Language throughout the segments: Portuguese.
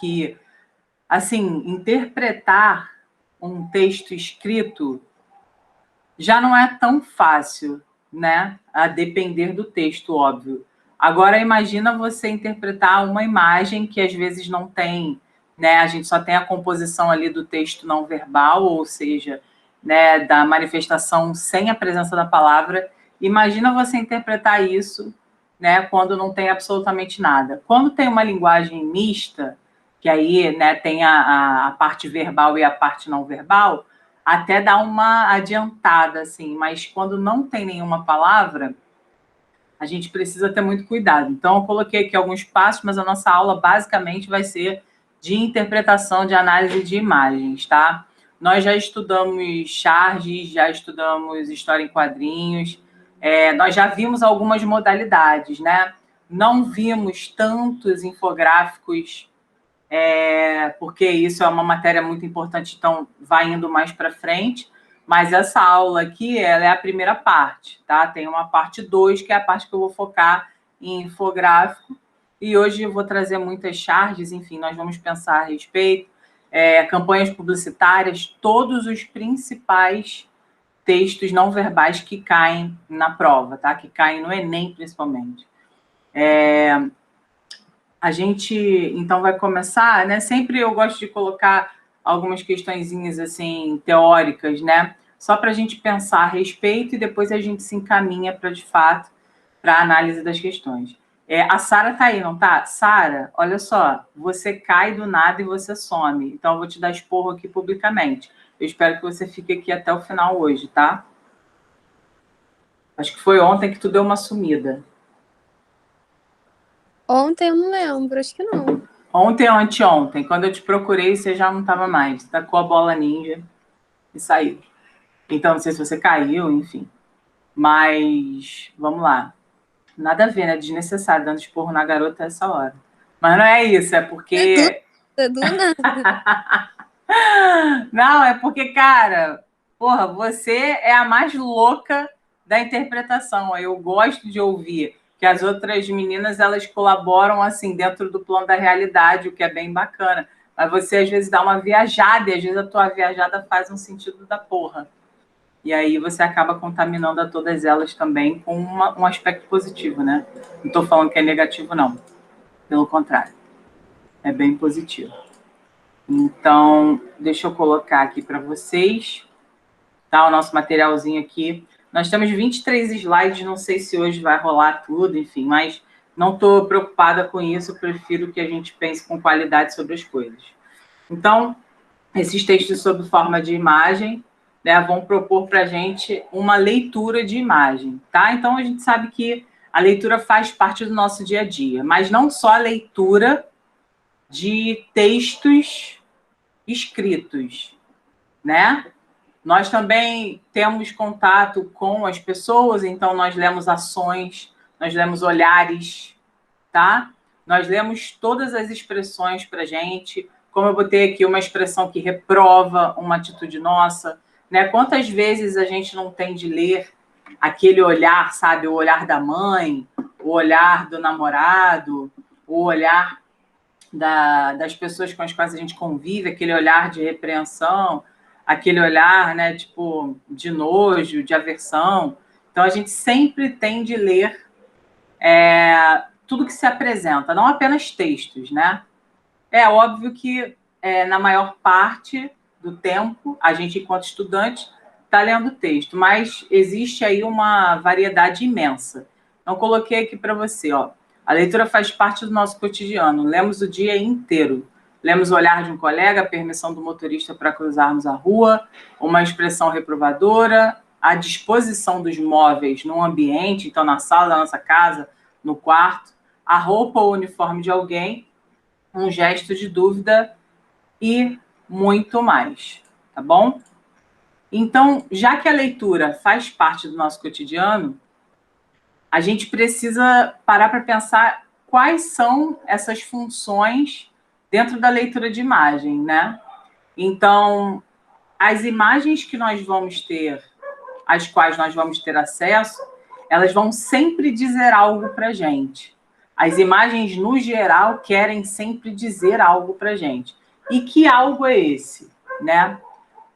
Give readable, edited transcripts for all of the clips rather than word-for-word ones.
que, assim, interpretar um texto escrito já não é tão fácil, né? A depender do texto, óbvio. Agora, imagina você interpretar uma imagem que às vezes não tem, né? A gente só tem a composição ali do texto não verbal, ou seja, né, da manifestação sem a presença da palavra. Imagina você interpretar isso, né, quando não tem absolutamente nada. Quando tem uma linguagem mista, que aí, né, tem a parte verbal e a parte não verbal, até dá uma adiantada, assim, mas quando não tem nenhuma palavra, a gente precisa ter muito cuidado. Então, eu coloquei aqui alguns passos, mas a nossa aula basicamente vai ser de interpretação, de análise de imagens, tá? Nós já estudamos charges, já estudamos história em quadrinhos, nós já vimos algumas modalidades, né? Não vimos tantos infográficos, porque isso é uma matéria muito importante, então vai indo mais para frente. Mas essa aula aqui, ela é a primeira parte, tá? Tem uma parte 2, que é a parte que eu vou focar em infográfico. E hoje eu vou trazer muitas charges, enfim, nós vamos pensar a respeito. Campanhas publicitárias, todos os principais textos não verbais que caem na prova, tá? Que caem no Enem, principalmente. A gente, então, vai começar, né? Sempre eu gosto de colocar algumas questõezinhas, assim, teóricas, né? Só para a gente pensar a respeito e depois a gente se encaminha para, de fato, para a análise das questões. A Sara está aí, não tá? Sara, olha só, você cai do nada e você some. Então, eu vou te dar esporro aqui publicamente. Eu espero que você fique aqui até o final hoje, tá? Acho que foi ontem que tu deu uma sumida. Ontem eu não lembro, acho que não. Ontem ou anteontem, quando eu te procurei, você já não estava mais. Você tacou a bola ninja e saiu. Então, não sei se você caiu, enfim. Mas, vamos lá. Nada a ver, né? Desnecessário, dando esporro na garota essa hora. Mas não é isso, é porque... Do nada. Não, é porque, cara, porra, você é a mais louca da interpretação. Eu gosto de ouvir que as outras meninas, elas colaboram, assim, dentro do plano da realidade, o que é bem bacana. Mas você, às vezes, dá uma viajada, e às vezes a tua viajada faz um sentido da porra. E aí você acaba contaminando a todas elas também com um aspecto positivo, né? Não estou falando que é negativo, não. Pelo contrário. É bem positivo. Então, deixa eu colocar aqui para vocês, tá? O nosso materialzinho aqui. Nós temos 23 slides, não sei se hoje vai rolar tudo, enfim, mas não estou preocupada com isso, eu prefiro que a gente pense com qualidade sobre as coisas. Então, esses textos sob forma de imagem, né, vão propor para a gente uma leitura de imagem, tá? Então, a gente sabe que a leitura faz parte do nosso dia a dia, mas não só a leitura de textos escritos, né? Nós também temos contato com as pessoas, então nós lemos ações, nós lemos olhares, tá? Nós lemos todas as expressões para a gente, como eu botei aqui uma expressão que reprova uma atitude nossa, né? Quantas vezes a gente não tem de ler aquele olhar, sabe? O olhar da mãe, o olhar do namorado, o olhar das pessoas com as quais a gente convive, aquele olhar de repreensão, aquele olhar, né, tipo, de nojo, de aversão. Então, a gente sempre tem de ler tudo que se apresenta, não apenas textos, né? É óbvio que, na maior parte do tempo, a gente, enquanto estudante, está lendo texto, mas existe aí uma variedade imensa. Então, coloquei aqui para você, ó. A leitura faz parte do nosso cotidiano. Lemos o dia inteiro. Lemos o olhar de um colega, a permissão do motorista para cruzarmos a rua, uma expressão reprovadora, a disposição dos móveis no ambiente, então na sala da nossa casa, no quarto, a roupa ou uniforme de alguém, um gesto de dúvida e muito mais, tá bom? Então, já que a leitura faz parte do nosso cotidiano, a gente precisa parar para pensar quais são essas funções dentro da leitura de imagem, né? Então, as imagens que nós vamos ter, às quais nós vamos ter acesso, elas vão sempre dizer algo para a gente. As imagens, no geral, querem sempre dizer algo para a gente. E que algo é esse, né?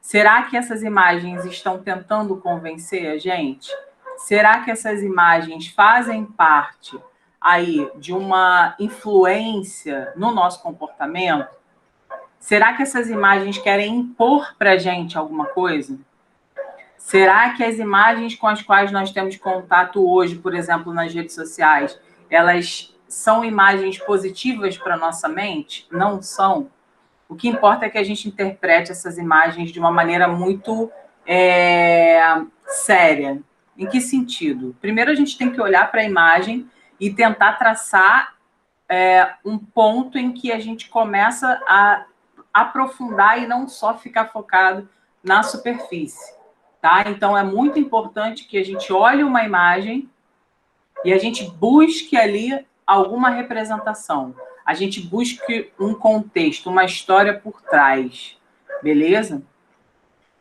Será que essas imagens estão tentando convencer a gente? Será que essas imagens fazem parte aí de uma influência no nosso comportamento? Será que essas imagens querem impor para a gente alguma coisa? Será que as imagens com as quais nós temos contato hoje, por exemplo, nas redes sociais, elas são imagens positivas para a nossa mente? Não são. O que importa é que a gente interprete essas imagens de uma maneira muito séria. Em que sentido? Primeiro, a gente tem que olhar para a imagem e tentar traçar um ponto em que a gente começa a aprofundar e não só ficar focado na superfície. Tá? Então, é muito importante que a gente olhe uma imagem e a gente busque ali alguma representação. A gente busque um contexto, uma história por trás. Beleza?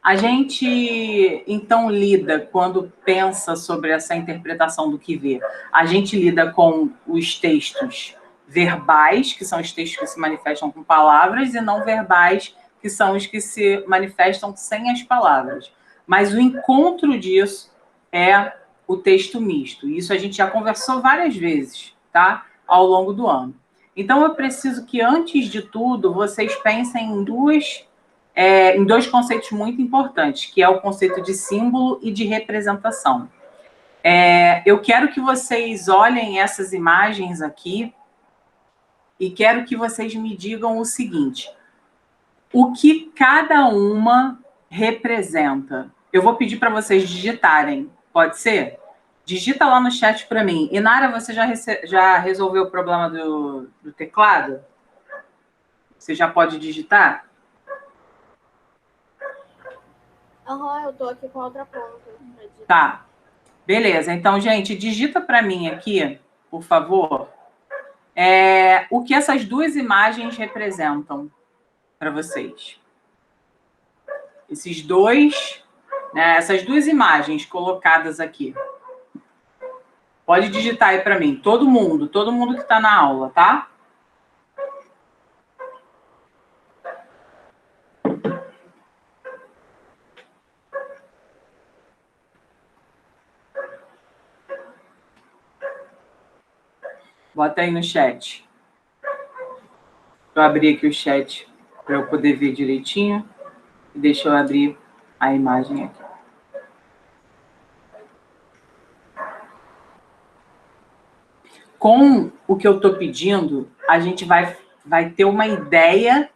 A gente, então, lida, quando pensa sobre essa interpretação do que vê, a gente lida com os textos verbais, que são os textos que se manifestam com palavras, e não verbais, que são os que se manifestam sem as palavras. Mas o encontro disso é o texto misto. Isso a gente já conversou várias vezes, tá? Ao longo do ano. Então, eu preciso que, antes de tudo, vocês pensem em dois conceitos muito importantes, que é o conceito de símbolo e de representação. Eu quero que vocês olhem essas imagens aqui e quero que vocês me digam o seguinte: o que cada uma representa? Eu vou pedir para vocês digitarem, pode ser? Digita lá no chat para mim. Inara, você já resolveu o problema do teclado? Você já pode digitar? Aham, eu tô aqui com a outra ponta. Tá. Beleza. Então, gente, digita para mim aqui, por favor, o que essas duas imagens representam para vocês. Esses dois, né, essas duas imagens colocadas aqui. Pode digitar aí para mim. Todo mundo que está na aula, tá? Bota aí no chat. Eu abri aqui o chat para eu poder ver direitinho. E deixa eu abrir a imagem aqui. Com o que eu estou pedindo, a gente vai ter uma ideia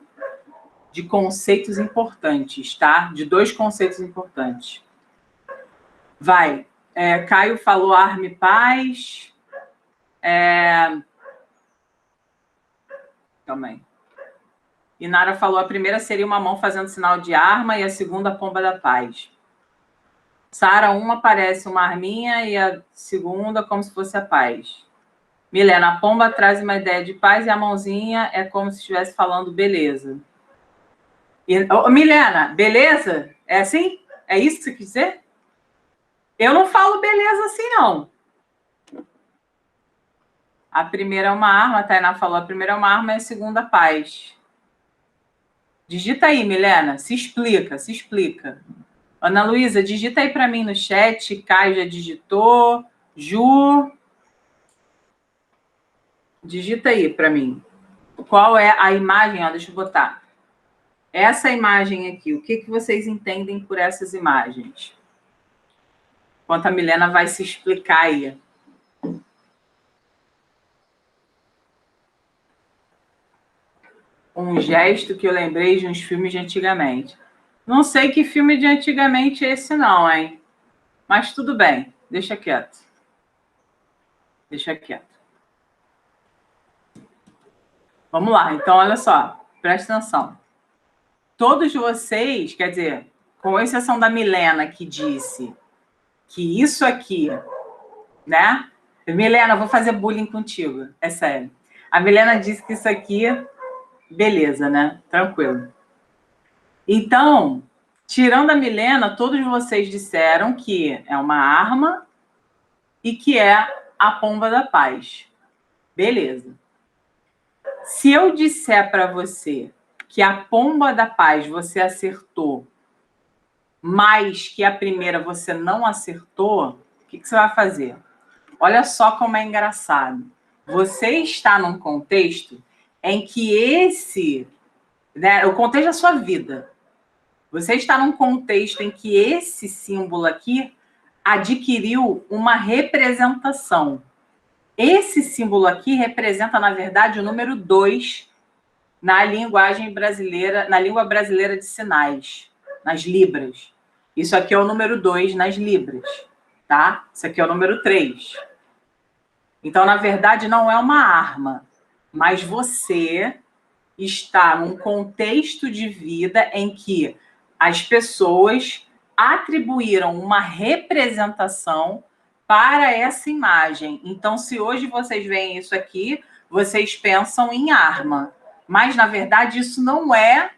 de conceitos importantes, tá? De dois conceitos importantes. Caio falou arma e paz. Também. Inara falou, a primeira seria uma mão fazendo sinal de arma e a segunda a pomba da paz. Sara, uma parece uma arminha e a segunda como se fosse a paz. Milena, a pomba traz uma ideia de paz e a mãozinha é como se estivesse falando beleza. Milena, beleza? É assim? É isso que você quis dizer? Eu não falo beleza assim, não. A primeira é uma arma, a Tainá falou, a primeira é uma arma e a segunda paz. Digita aí, Milena, se explica, se explica. Ana Luísa, digita aí para mim no chat, Caio já digitou, Ju... Digita aí para mim. Qual é a imagem? Ó, deixa eu botar. Essa imagem aqui, o que vocês entendem por essas imagens? Enquanto a Milena vai se explicar aí. Um gesto que eu lembrei de uns filmes de antigamente. Não sei que filme de antigamente é esse não, hein? Mas tudo bem, deixa quieto. Deixa quieto. Vamos lá, então olha só, presta atenção. Todos vocês, quer dizer, com exceção da Milena, que disse que isso aqui, né? Milena, eu vou fazer bullying contigo, é sério. A Milena disse que isso aqui, beleza, né? Tranquilo. Então, tirando a Milena, todos vocês disseram que é uma arma e que é a pomba da paz. Beleza. Se eu disser para você que a pomba da paz você acertou, mas que a primeira você não acertou, o que você vai fazer? Olha só como é engraçado. Você está num contexto em que né, o contexto da sua vida. Você está num contexto em que esse símbolo aqui adquiriu uma representação. Esse símbolo aqui representa, na verdade, o número 2 na linguagem brasileira, na língua brasileira de sinais, nas libras. Isso aqui é o número 2 nas libras, tá? Isso aqui é o número 3. Então, na verdade, não é uma arma, mas você está num contexto de vida em que as pessoas atribuíram uma representação para essa imagem. Então, se hoje vocês veem isso aqui, vocês pensam em arma. Mas, na verdade, isso não é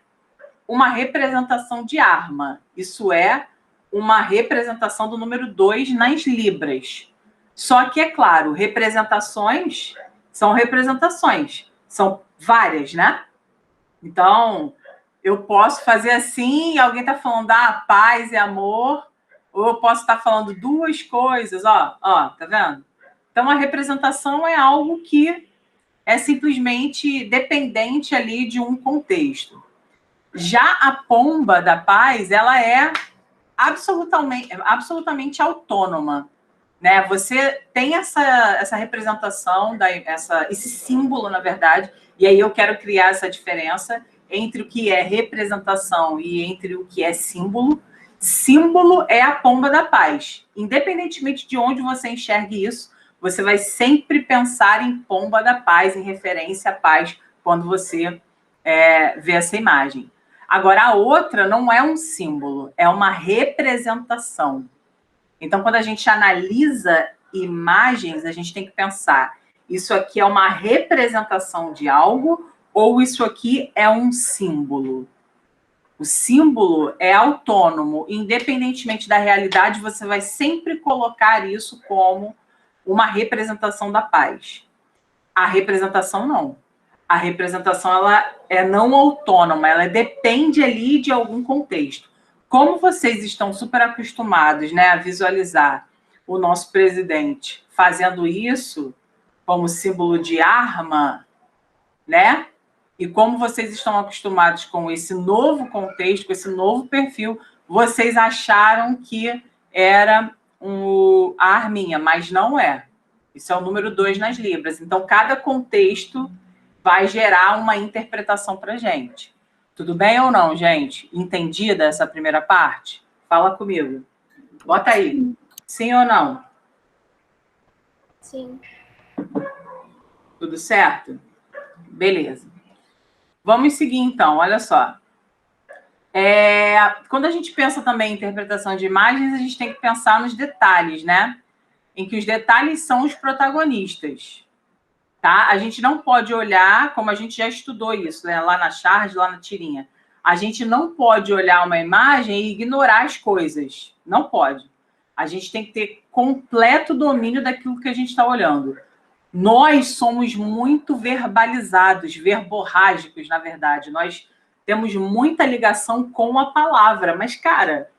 uma representação de arma. Isso é uma representação do número 2 nas libras. Só que, é claro, representações são representações. São várias, né? Então, eu posso fazer assim e alguém está falando paz e amor, ou eu posso estar falando duas coisas, ó, tá vendo? Então, a representação é algo que é simplesmente dependente ali de um contexto. Já a pomba da paz, ela é absolutamente autônoma, né? Você tem essa representação, esse símbolo, na verdade, e aí eu quero criar essa diferença entre o que é representação e entre o que é símbolo. Símbolo é a pomba da paz. Independentemente de onde você enxergue isso, você vai sempre pensar em pomba da paz, em referência à paz, quando você vê essa imagem. Agora, a outra não é um símbolo, é uma representação. Então, quando a gente analisa imagens, a gente tem que pensar, isso aqui é uma representação de algo ou isso aqui é um símbolo? O símbolo é autônomo, independentemente da realidade, você vai sempre colocar isso como uma representação da paz. A representação não. A representação ela é não autônoma, ela depende ali de algum contexto. Como vocês estão super acostumados, né, a visualizar o nosso presidente fazendo isso como símbolo de arma, né? E como vocês estão acostumados com esse novo contexto, com esse novo perfil, vocês acharam que era a arminha, mas não é. Isso é o número 2 nas libras. Então, cada contexto vai gerar uma interpretação para a gente. Tudo bem ou não, gente? Entendida essa primeira parte? Fala comigo. Bota aí. Sim ou não? Sim. Tudo certo? Beleza. Vamos seguir, então. Olha só. Quando a gente pensa também em interpretação de imagens, a gente tem que pensar nos detalhes, né? Em que os detalhes são os protagonistas. Tá? A gente não pode olhar, como a gente já estudou isso, né? Lá na charge, lá na tirinha. A gente não pode olhar uma imagem e ignorar as coisas. Não pode. A gente tem que ter completo domínio daquilo que a gente está olhando. Nós somos muito verbalizados, verborrágicos, na verdade. Nós temos muita ligação com a palavra. Mas, cara,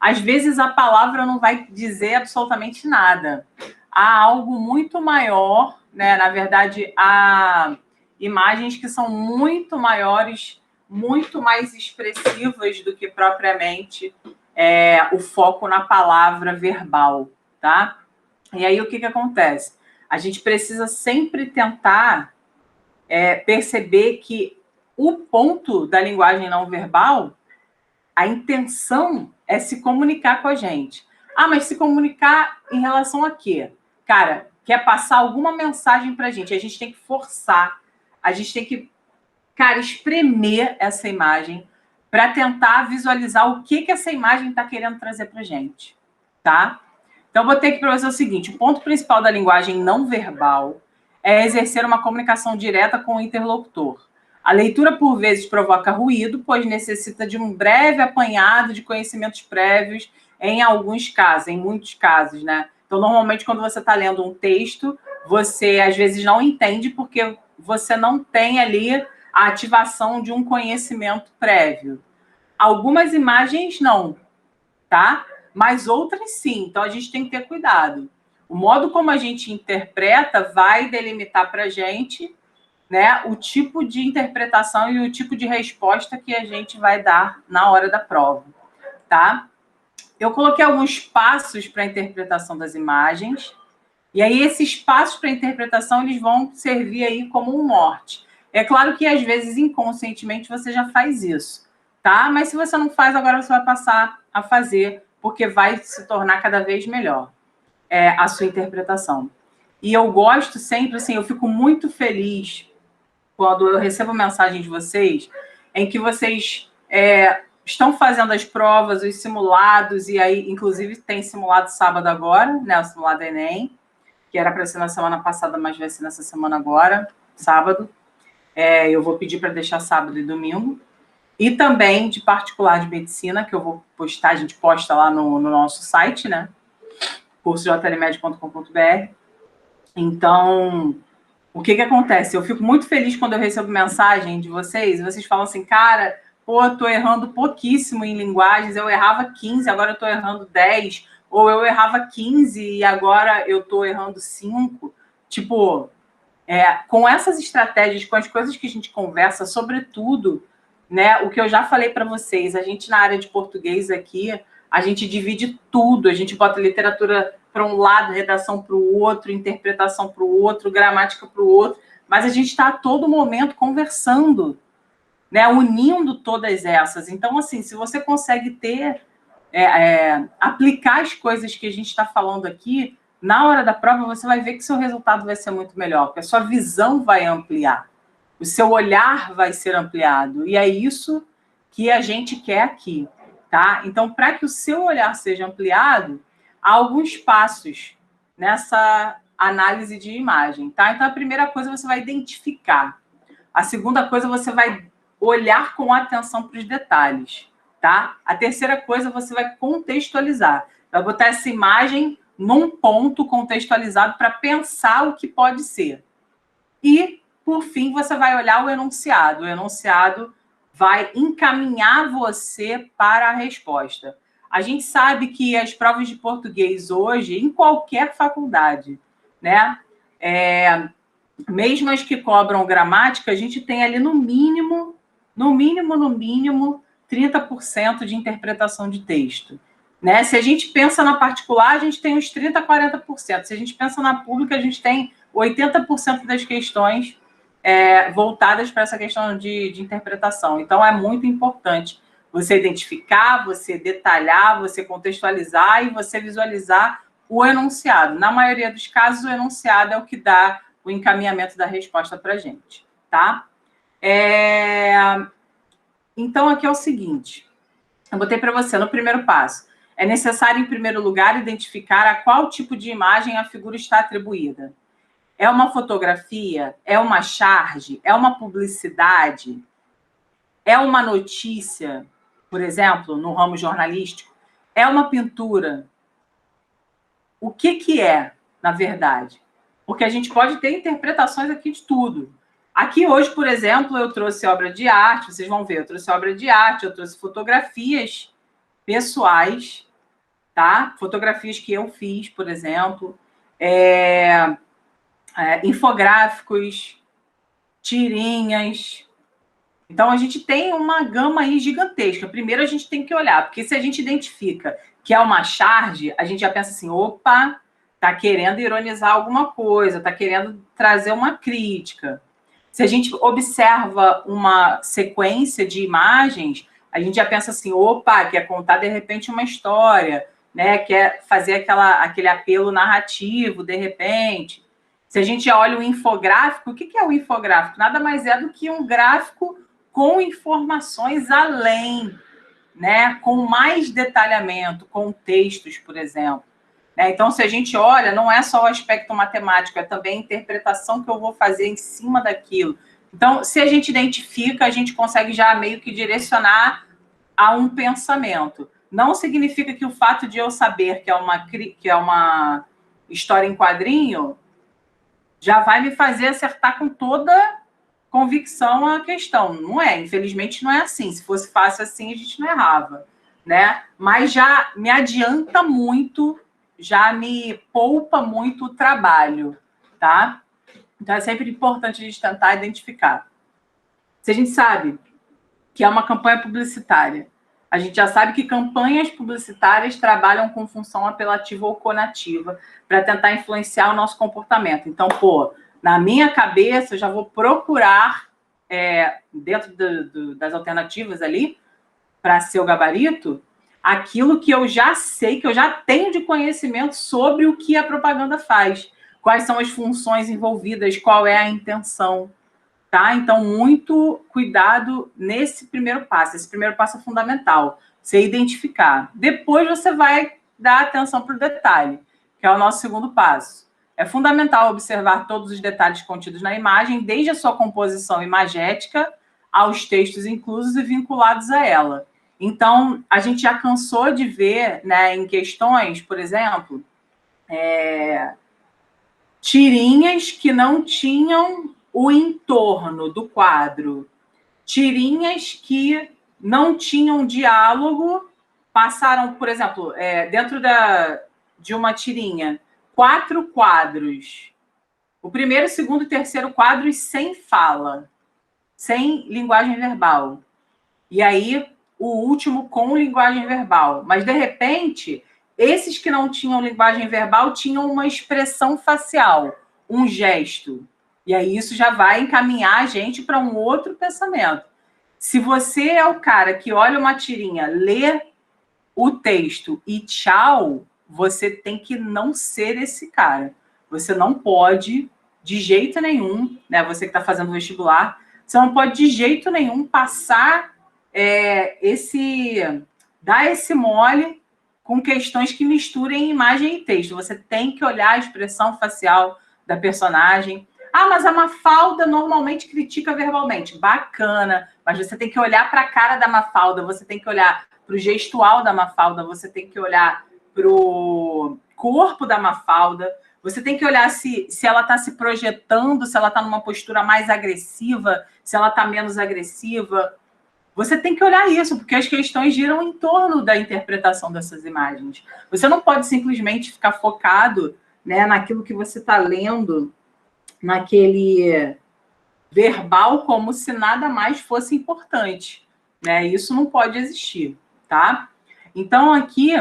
às vezes a palavra não vai dizer absolutamente nada. Há algo muito maior, né? Na verdade, há imagens que são muito maiores, muito mais expressivas do que propriamente o foco na palavra verbal, tá? E aí o que acontece? A gente precisa sempre tentar perceber que o ponto da linguagem não verbal, a intenção é se comunicar com a gente. Mas se comunicar em relação a quê? Cara, quer passar alguma mensagem para a gente tem que forçar, a gente tem que, cara, espremer essa imagem para tentar visualizar o que essa imagem está querendo trazer para a gente, tá? Então, eu vou ter que para você o seguinte, o ponto principal da linguagem não verbal é exercer uma comunicação direta com o interlocutor. A leitura, por vezes, provoca ruído, pois necessita de um breve apanhado de conhecimentos prévios em alguns casos, em muitos casos, né? Então, normalmente, quando você está lendo um texto, você às vezes não entende porque você não tem ali a ativação de um conhecimento prévio. Algumas imagens não, tá? Mas outras sim, então a gente tem que ter cuidado. O modo como a gente interpreta vai delimitar para a gente, né, o tipo de interpretação e o tipo de resposta que a gente vai dar na hora da prova, tá? Eu coloquei alguns passos para a interpretação das imagens, e aí esses passos para a interpretação eles vão servir aí como um norte. É claro que às vezes inconscientemente você já faz isso, tá? Mas se você não faz, agora você vai passar a fazer, porque vai se tornar cada vez melhor a sua interpretação. E eu gosto sempre, assim, eu fico muito feliz quando eu recebo mensagem de vocês em que vocês estão fazendo as provas, os simulados, e aí, inclusive, tem simulado sábado agora, né? O simulado Enem, que era para ser na semana passada, mas vai ser nessa semana agora, sábado. Eu vou pedir para deixar sábado e domingo. E também de particular de medicina, que eu vou postar, a gente posta lá no nosso site, né? cursojlmed.com.br. Então, o que acontece? Eu fico muito feliz quando eu recebo mensagem de vocês, e vocês falam assim, cara, pô, eu tô errando pouquíssimo em linguagens, eu errava 15, agora eu tô errando 10, ou eu errava 15 e agora eu tô errando 5. Tipo, com essas estratégias, com as coisas que a gente conversa, sobretudo, né, o que eu já falei para vocês, a gente na área de português aqui, a gente divide tudo, a gente bota literatura para um lado, redação para o outro, interpretação para o outro, gramática para o outro, mas a gente está a todo momento conversando, né, unindo todas essas. Então, assim, se você consegue aplicar as coisas que a gente está falando aqui, na hora da prova você vai ver que seu resultado vai ser muito melhor, porque a sua visão vai ampliar, o seu olhar vai ser ampliado, e é isso que a gente quer aqui, tá? Então, para que o seu olhar seja ampliado, há alguns passos nessa análise de imagem, tá? Então, a primeira coisa você vai identificar. A segunda coisa você vai olhar com atenção para os detalhes, tá? A terceira coisa você vai contextualizar. Vai botar essa imagem num ponto contextualizado para pensar o que pode ser. E, por fim, você vai olhar o enunciado. O enunciado vai encaminhar você para a resposta. A gente sabe que as provas de português hoje, em qualquer faculdade, né? Mesmo as que cobram gramática, a gente tem ali no mínimo 30% de interpretação de texto. Né? Se a gente pensa na particular, a gente tem uns 30% a 40%. Se a gente pensa na pública, a gente tem 80% das questões voltadas para essa questão de interpretação. Então, é muito importante você identificar, você detalhar, você contextualizar e você visualizar o enunciado. Na maioria dos casos, o enunciado é o que dá o encaminhamento da resposta para a gente, tá? Então, aqui é o seguinte, eu botei para você no primeiro passo. É necessário, em primeiro lugar, identificar a qual tipo de imagem a figura está atribuída. É uma fotografia? É uma charge? É uma publicidade? É uma notícia, por exemplo, no ramo jornalístico? É uma pintura? O que é, na verdade? Porque a gente pode ter interpretações aqui de tudo. Aqui hoje, por exemplo, eu trouxe obra de arte, vocês vão ver, eu trouxe obra de arte, eu trouxe fotografias pessoais, tá? Fotografias que eu fiz, por exemplo, infográficos, tirinhas. Então, a gente tem uma gama aí gigantesca. Primeiro, a gente tem que olhar, porque se a gente identifica que é uma charge, a gente já pensa assim, opa, tá querendo ironizar alguma coisa, tá querendo trazer uma crítica. Se a gente observa uma sequência de imagens, a gente já pensa assim, opa, quer contar, de repente, uma história, né? Quer fazer aquele apelo narrativo, de repente. Se a gente olha o infográfico, o que é o infográfico? Nada mais é do que um gráfico com informações além, né? Com mais detalhamento, com textos, por exemplo. Então, se a gente olha, não é só o aspecto matemático, é também a interpretação que eu vou fazer em cima daquilo. Então, se a gente identifica, a gente consegue já meio que direcionar a um pensamento. Não significa que o fato de eu saber que é uma história em quadrinho já vai me fazer acertar com toda convicção a questão. Não é, infelizmente não é assim. Se fosse fácil assim, a gente não errava, né? Mas já me adianta muito, já me poupa muito o trabalho, tá? Então é sempre importante a gente tentar identificar. Se a gente sabe que é uma campanha publicitária, a gente já sabe que campanhas publicitárias trabalham com função apelativa ou conativa para tentar influenciar o nosso comportamento. Então, na minha cabeça, eu já vou procurar, dentro das alternativas ali, para ser o gabarito, aquilo que eu já sei, que eu já tenho de conhecimento sobre o que a propaganda faz, quais são as funções envolvidas, qual é a intenção. Tá? Então, muito cuidado nesse primeiro passo. Esse primeiro passo é fundamental, você identificar. Depois você vai dar atenção para o detalhe, que é o nosso segundo passo. É fundamental observar todos os detalhes contidos na imagem, desde a sua composição imagética aos textos inclusos e vinculados a ela. Então, a gente já cansou de ver, né, em questões, por exemplo, tirinhas que não tinham o entorno do quadro, tirinhas que não tinham diálogo, passaram, por exemplo, dentro de uma tirinha, 4 quadros. O primeiro, segundo e terceiro quadros sem fala, sem linguagem verbal. E aí, o último com linguagem verbal. Mas, de repente, esses que não tinham linguagem verbal tinham uma expressão facial, um gesto. E aí isso já vai encaminhar a gente para um outro pensamento. Se você é o cara que olha uma tirinha, lê o texto e tchau, você tem que não ser esse cara. Você não pode, de jeito nenhum, né? Você que está fazendo vestibular, você não pode de jeito nenhum passar dar esse mole com questões que misturem imagem e texto. Você tem que olhar a expressão facial da personagem. Ah, mas a Mafalda normalmente critica verbalmente. Bacana, mas você tem que olhar para a cara da Mafalda, você tem que olhar para o gestual da Mafalda, você tem que olhar para o corpo da Mafalda, você tem que olhar se ela está se projetando, se ela está numa postura mais agressiva, se ela está menos agressiva. Você tem que olhar isso, porque as questões giram em torno da interpretação dessas imagens. Você não pode simplesmente ficar focado, né, naquilo que você está lendo, naquele verbal, como se nada mais fosse importante, né? Isso não pode existir, tá? Então, aqui,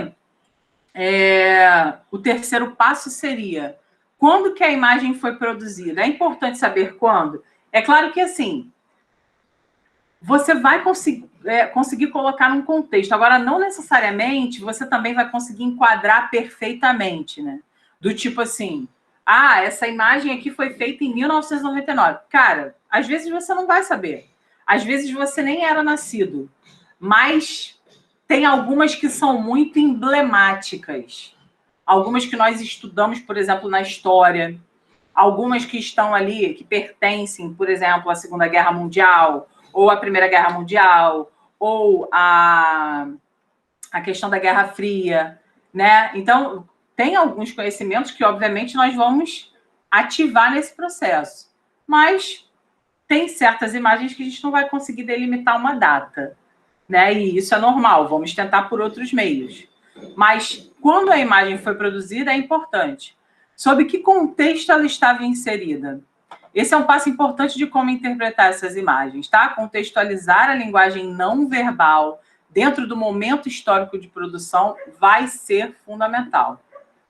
o terceiro passo seria, quando que a imagem foi produzida? É importante saber quando? É claro que, assim, você vai conseguir colocar num contexto. Agora, não necessariamente você também vai conseguir enquadrar perfeitamente, né? Do tipo assim, essa imagem aqui foi feita em 1999. Cara, às vezes você não vai saber. Às vezes você nem era nascido. Mas tem algumas que são muito emblemáticas. Algumas que nós estudamos, por exemplo, na história. Algumas que estão ali, que pertencem, por exemplo, à Segunda Guerra Mundial, ou à Primeira Guerra Mundial, ou a questão da Guerra Fria, né? Então, tem alguns conhecimentos que, obviamente, nós vamos ativar nesse processo. Mas tem certas imagens que a gente não vai conseguir delimitar uma data, né? E isso é normal, vamos tentar por outros meios. Mas, quando a imagem foi produzida, é importante. Sob que contexto ela estava inserida? Esse é um passo importante de como interpretar essas imagens, tá? Contextualizar a linguagem não verbal dentro do momento histórico de produção vai ser fundamental.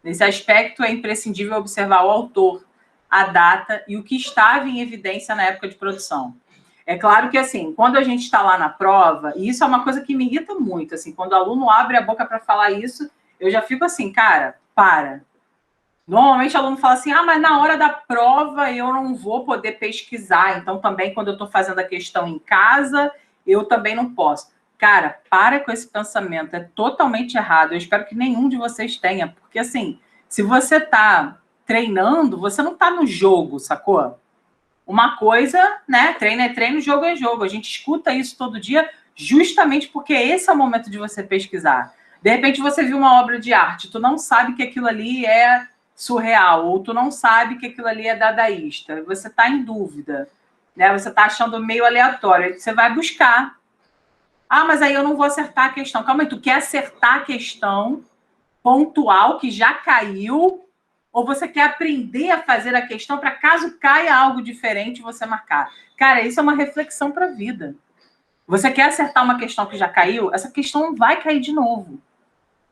Nesse aspecto, é imprescindível observar o autor, a data e o que estava em evidência na época de produção. É claro que, assim, quando a gente está lá na prova, e isso é uma coisa que me irrita muito, assim, quando o aluno abre a boca para falar isso, eu já fico assim, cara, para. Normalmente o aluno fala assim, mas na hora da prova eu não vou poder pesquisar, então também quando eu estou fazendo a questão em casa, eu também não posso. Cara, para com esse pensamento, é totalmente errado. Eu espero que nenhum de vocês tenha, porque assim, se você está treinando, você não está no jogo, sacou? Uma coisa, né, treino é treino, jogo é jogo. A gente escuta isso todo dia justamente porque esse é o momento de você pesquisar. De repente você viu uma obra de arte, tu não sabe que aquilo ali é surreal, ou tu não sabe que aquilo ali é dadaísta, você está em dúvida, né? Você está achando meio aleatório, você vai buscar. Ah, mas aí eu não vou acertar a questão. Calma aí, tu quer acertar a questão pontual que já caiu, ou você quer aprender a fazer a questão para caso caia algo diferente você marcar? Cara, isso é uma reflexão para a vida. Você quer acertar uma questão que já caiu? Essa questão não vai cair de novo.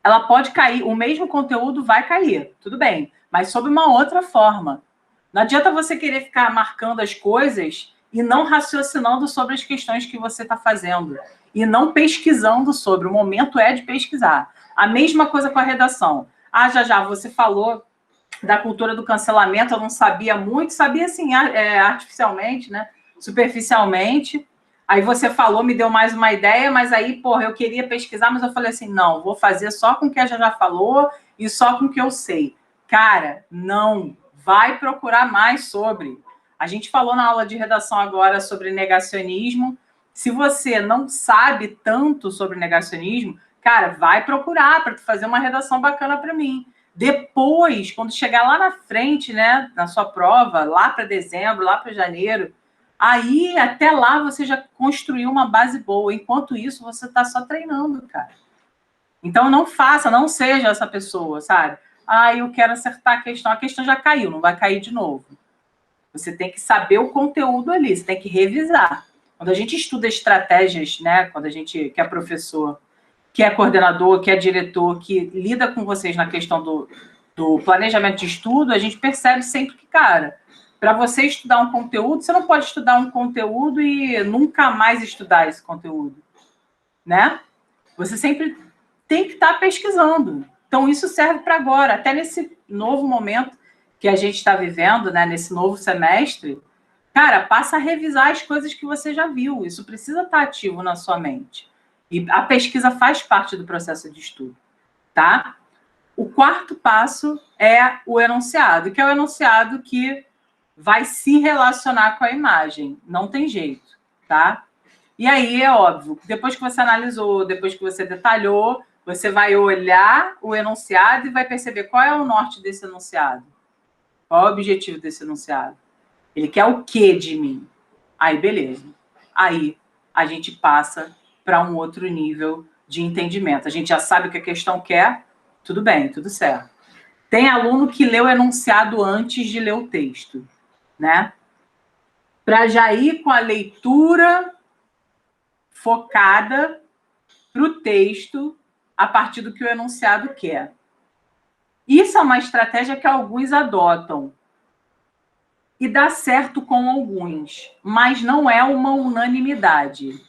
Ela pode cair, o mesmo conteúdo vai cair, tudo bem, mas sob uma outra forma. Não adianta você querer ficar marcando as coisas e não raciocinando sobre as questões que você está fazendo e não pesquisando sobre. O momento é de pesquisar. A mesma coisa com a redação. Ah, já, você falou da cultura do cancelamento, eu não sabia muito, sabia assim, artificialmente, né? Superficialmente. Aí você falou, me deu mais uma ideia, mas aí, porra, eu queria pesquisar, mas eu falei assim, não, vou fazer só com o que a já falou e só com o que eu sei. Cara, não, vai procurar mais sobre. A gente falou na aula de redação agora sobre negacionismo. Se você não sabe tanto sobre negacionismo, cara, vai procurar para fazer uma redação bacana para mim. Depois, quando chegar lá na frente, né, na sua prova, lá para dezembro, lá para janeiro, aí até lá você já construiu uma base boa. Enquanto isso, você está só treinando, cara. Então não faça, não seja essa pessoa, sabe? Ah, eu quero acertar a questão já caiu, não vai cair de novo. Você tem que saber o conteúdo ali, você tem que revisar. Quando a gente estuda estratégias, né, quando a gente que é professor, que é coordenador, que é diretor, que lida com vocês na questão do planejamento de estudo, a gente percebe sempre que, cara, para você estudar um conteúdo, você não pode estudar um conteúdo e nunca mais estudar esse conteúdo, né? Você sempre tem que estar pesquisando. Então, isso serve para agora, até nesse novo momento que a gente está vivendo, né, nesse novo semestre, cara, passa a revisar as coisas que você já viu. Isso precisa estar ativo na sua mente. E a pesquisa faz parte do processo de estudo, tá? O quarto passo é o enunciado, que é o enunciado que vai se relacionar com a imagem. Não tem jeito, tá? E aí é óbvio, depois que você analisou, depois que você detalhou, você vai olhar o enunciado e vai perceber qual é o norte desse enunciado. Qual é o objetivo desse enunciado? Ele quer o quê de mim? Aí, beleza. Aí a gente passa para um outro nível de entendimento. A gente já sabe o que a questão quer, tudo bem, tudo certo. Tem aluno que lê o enunciado antes de ler o texto, né? Para já ir com a leitura focada para o texto a partir do que o enunciado quer. Isso é uma estratégia que alguns adotam e dá certo com alguns, mas não é uma unanimidade.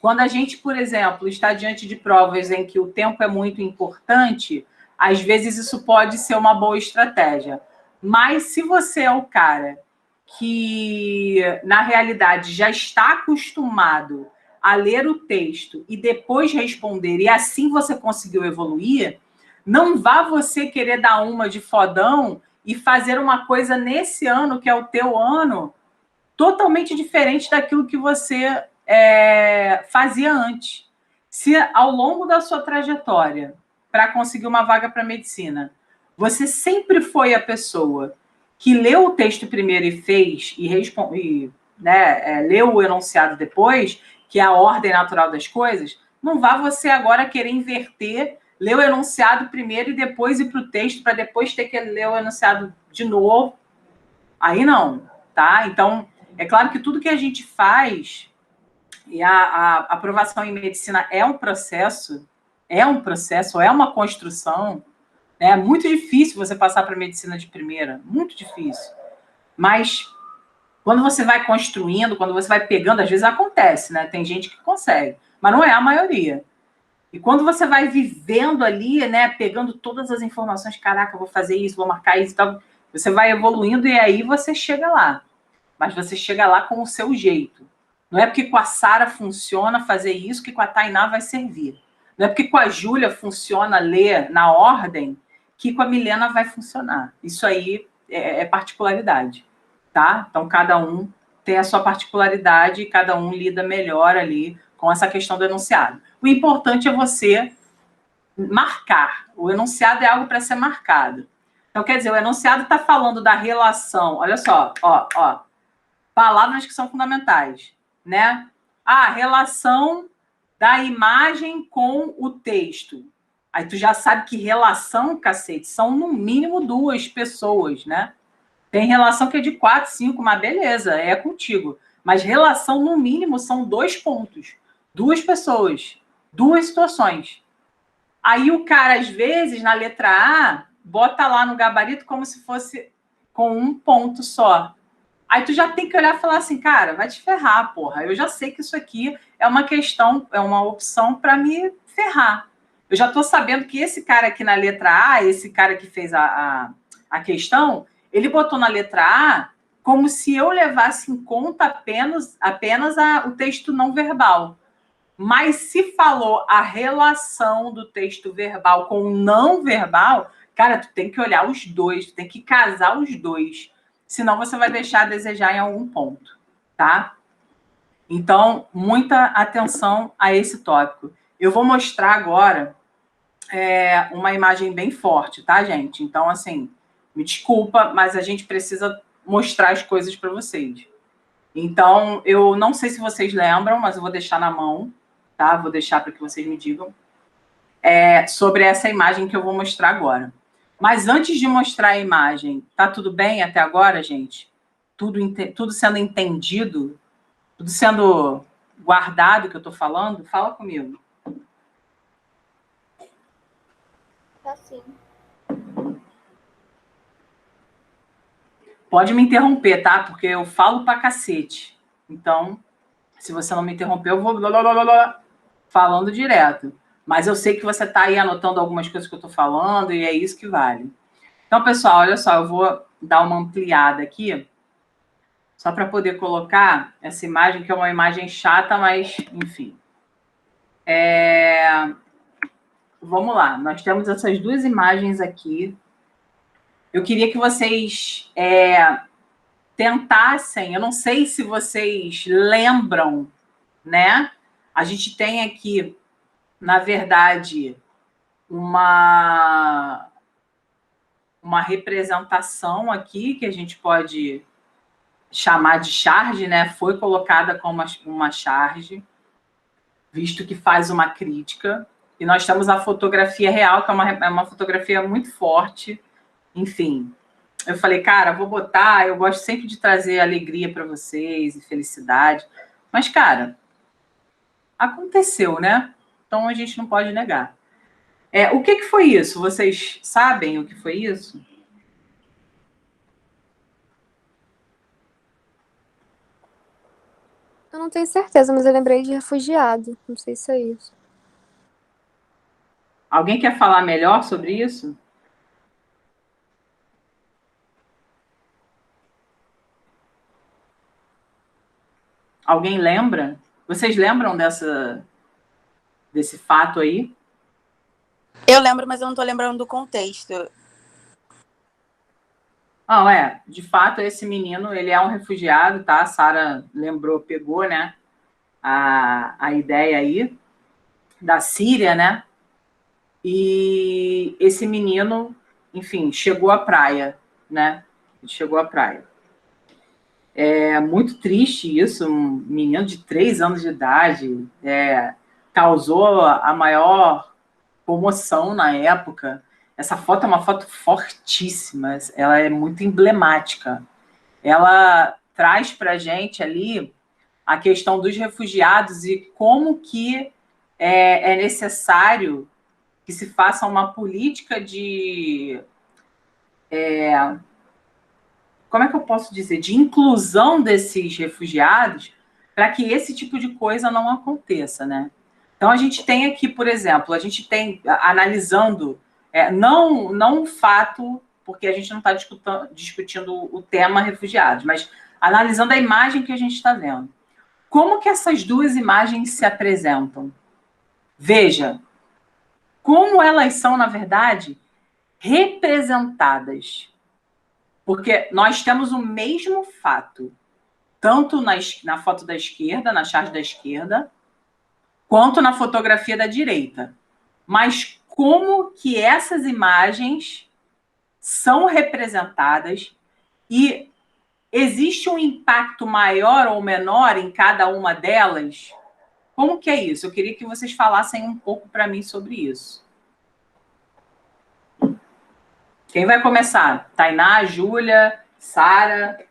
Quando a gente, por exemplo, está diante de provas em que o tempo é muito importante, às vezes isso pode ser uma boa estratégia. Mas se você é o cara que, na realidade, já está acostumado a ler o texto e depois responder, e assim você conseguiu evoluir, não vá você querer dar uma de fodão e fazer uma coisa nesse ano, que é o teu ano, totalmente diferente daquilo que você fazia antes. Se ao longo da sua trajetória para conseguir uma vaga para medicina, você sempre foi a pessoa que leu o texto primeiro e fez, leu o enunciado depois, que é a ordem natural das coisas, não vá você agora querer inverter, ler o enunciado primeiro e depois ir para o texto, para depois ter que ler o enunciado de novo. Aí não, tá? Então, é claro que tudo que a gente faz, e a aprovação em medicina é um processo, é uma construção. É muito difícil você passar para a medicina de primeira, muito difícil. Mas quando você vai construindo, quando você vai pegando, às vezes acontece, né? Tem gente que consegue, mas não é a maioria. E quando você vai vivendo ali, né, pegando todas as informações, caraca, vou fazer isso, vou marcar isso, tal, você vai evoluindo e aí você chega lá. Mas você chega lá com o seu jeito. Não é porque com a Sara funciona fazer isso que com a Tainá vai servir. Não é porque com a Júlia funciona ler na ordem que com a Milena vai funcionar. Isso aí é particularidade, tá? Então, cada um tem a sua particularidade e cada um lida melhor ali com essa questão do enunciado. O importante é você marcar. O enunciado é algo para ser marcado. Então, quer dizer, o enunciado está falando da relação, olha só, ó, palavras que são fundamentais, né? A relação da imagem com o texto. Aí tu já sabe que relação, cacete, são no mínimo 2 pessoas, né? Tem relação que é de 4, 5, mas beleza, é contigo. Mas relação, no mínimo, são 2 pontos. 2 pessoas, 2 situações. Aí o cara, às vezes, na letra A, bota lá no gabarito como se fosse com 1 ponto só. Aí tu já tem que olhar e falar assim, cara, vai te ferrar, porra. Eu já sei que isso aqui é uma questão, é uma opção para me ferrar. Eu já estou sabendo que esse cara aqui na letra A, esse cara que fez a questão, ele botou na letra A como se eu levasse em conta apenas o texto não verbal. Mas se falou a relação do texto verbal com o não verbal, cara, tu tem que olhar os dois, tu tem que casar os dois. Senão você vai deixar a desejar em algum ponto, tá? Então, muita atenção a esse tópico. Eu vou mostrar agora uma imagem bem forte, tá, gente? Então, assim, me desculpa, mas a gente precisa mostrar as coisas para vocês. Então, eu não sei se vocês lembram, mas eu vou deixar na mão, tá? Vou deixar para que vocês me digam sobre essa imagem que eu vou mostrar agora. Mas antes de mostrar a imagem, tá tudo bem até agora, gente? Tudo sendo entendido? Tudo sendo guardado que eu estou falando? Fala comigo. Tá sim. Pode me interromper, tá? Porque eu falo pra cacete. Então, se você não me interromper, eu vou falando direto. Mas eu sei que você está aí anotando algumas coisas que eu estou falando e é isso que vale. Então, pessoal, olha só, eu vou dar uma ampliada aqui, só para poder colocar essa imagem, que é uma imagem chata, mas, enfim. Vamos lá, nós temos essas 2 imagens aqui. Eu queria que vocês tentassem, eu não sei se vocês lembram, né? A gente tem aqui, na verdade, uma representação aqui que a gente pode chamar de charge, né? Foi colocada como uma charge, visto que faz uma crítica. E nós temos a fotografia real, que é uma fotografia muito forte. Enfim, eu falei, cara, vou botar, eu gosto sempre de trazer alegria para vocês e felicidade. Mas, cara, aconteceu, né? Então a gente não pode negar. O que foi isso? Vocês sabem o que foi isso? Eu não tenho certeza, mas eu lembrei de refugiado. Não sei se é isso. Alguém quer falar melhor sobre isso? Alguém lembra? Vocês lembram desse fato aí? Eu lembro, mas eu não estou lembrando do contexto. Não, de fato, esse menino, ele é um refugiado, tá? A Sara lembrou, pegou, né, a ideia aí da Síria, né? E esse menino, enfim, chegou à praia, né? Ele chegou à praia. É muito triste isso, um menino de 3 anos de idade, causou a maior comoção na época. Essa foto é uma foto fortíssima, ela é muito emblemática. Ela traz para a gente ali a questão dos refugiados e como que é necessário que se faça uma política de... como é que eu posso dizer? De inclusão desses refugiados para que esse tipo de coisa não aconteça, né? Então, a gente tem aqui, por exemplo, a gente tem, analisando, não o fato, porque a gente não está discutindo o tema refugiados, mas analisando a imagem que a gente está vendo. Como que essas 2 imagens se apresentam? Veja, como elas são, na verdade, representadas. Porque nós temos o mesmo fato, tanto na foto da esquerda, na charge da esquerda, quanto na fotografia da direita. Mas como que essas imagens são representadas e existe um impacto maior ou menor em cada uma delas? Como que é isso? Eu queria que vocês falassem um pouco para mim sobre isso. Quem vai começar? Tainá, Júlia, Sara,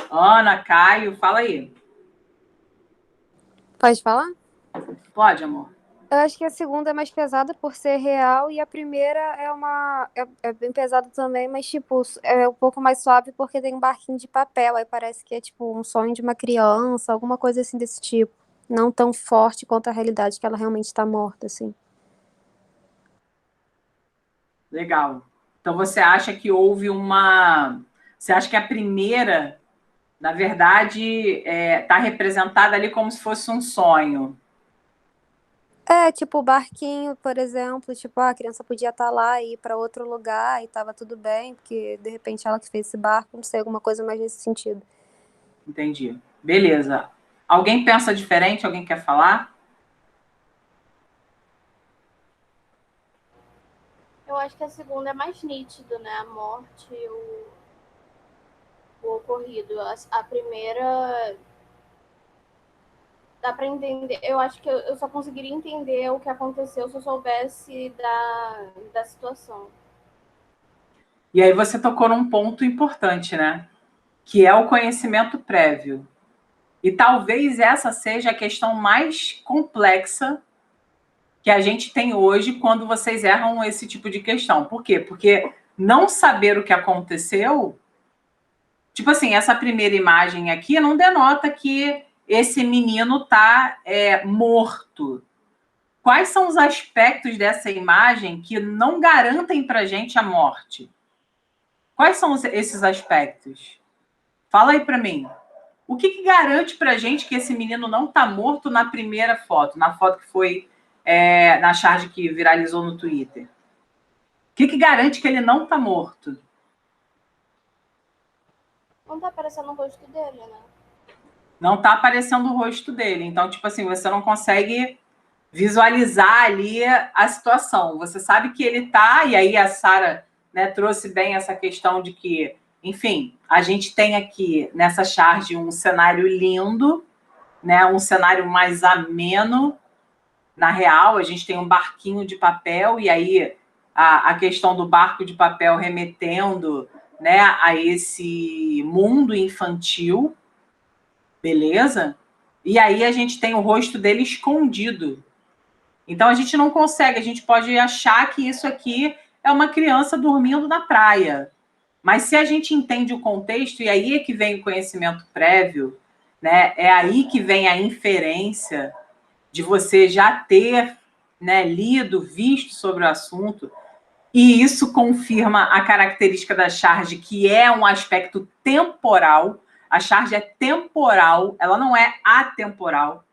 Ana, Caio, fala aí. Pode falar? Pode, amor. Eu acho que a segunda é mais pesada por ser real e a primeira é bem pesada também, mas tipo, é um pouco mais suave porque tem um barquinho de papel, aí parece que é tipo um sonho de uma criança, alguma coisa assim desse tipo. Não tão forte quanto a realidade que ela realmente está morta, assim. Legal. Então você acha que houve uma... Você acha que a primeira, na verdade, está representada ali como se fosse um sonho? É, tipo o barquinho, por exemplo, tipo, a criança podia estar lá e ir para outro lugar e tava tudo bem, porque de repente ela que fez esse barco, não sei, alguma coisa mais nesse sentido. Entendi. Beleza. Alguém pensa diferente? Alguém quer falar? Eu acho que a segunda é mais nítido, né? A morte e o ocorrido. A primeira dá para entender. Eu acho que eu só conseguiria entender o que aconteceu se eu soubesse da situação. E aí você tocou num ponto importante, né? Que é o conhecimento prévio. E talvez essa seja a questão mais complexa que a gente tem hoje quando vocês erram esse tipo de questão. Por quê? Porque não saber o que aconteceu, tipo assim, essa primeira imagem aqui não denota que esse menino está morto. Quais são os aspectos dessa imagem que não garantem para a gente a morte? Quais são esses aspectos? Fala aí para mim. O que garante para a gente que esse menino não está morto na primeira foto, na foto que foi na charge que viralizou no Twitter? O que garante que ele não está morto? Não tá aparecendo o rosto dele, né? Não está aparecendo o rosto dele. Então, tipo assim, você não consegue visualizar ali a situação. Você sabe que ele está, e aí a Sara, né, trouxe bem essa questão de que, enfim, a gente tem aqui nessa charge um cenário lindo, né, um cenário mais ameno. Na real, a gente tem um barquinho de papel, e aí a questão do barco de papel remetendo, né, a esse mundo infantil, beleza? E aí a gente tem o rosto dele escondido. Então a gente não consegue, a gente pode achar que isso aqui é uma criança dormindo na praia. Mas se a gente entende o contexto, e aí é que vem o conhecimento prévio, né, é aí que vem a inferência de você já ter, né, lido, visto sobre o assunto, e isso confirma a característica da charge, que é um aspecto temporal. A charge é temporal, ela não é atemporal.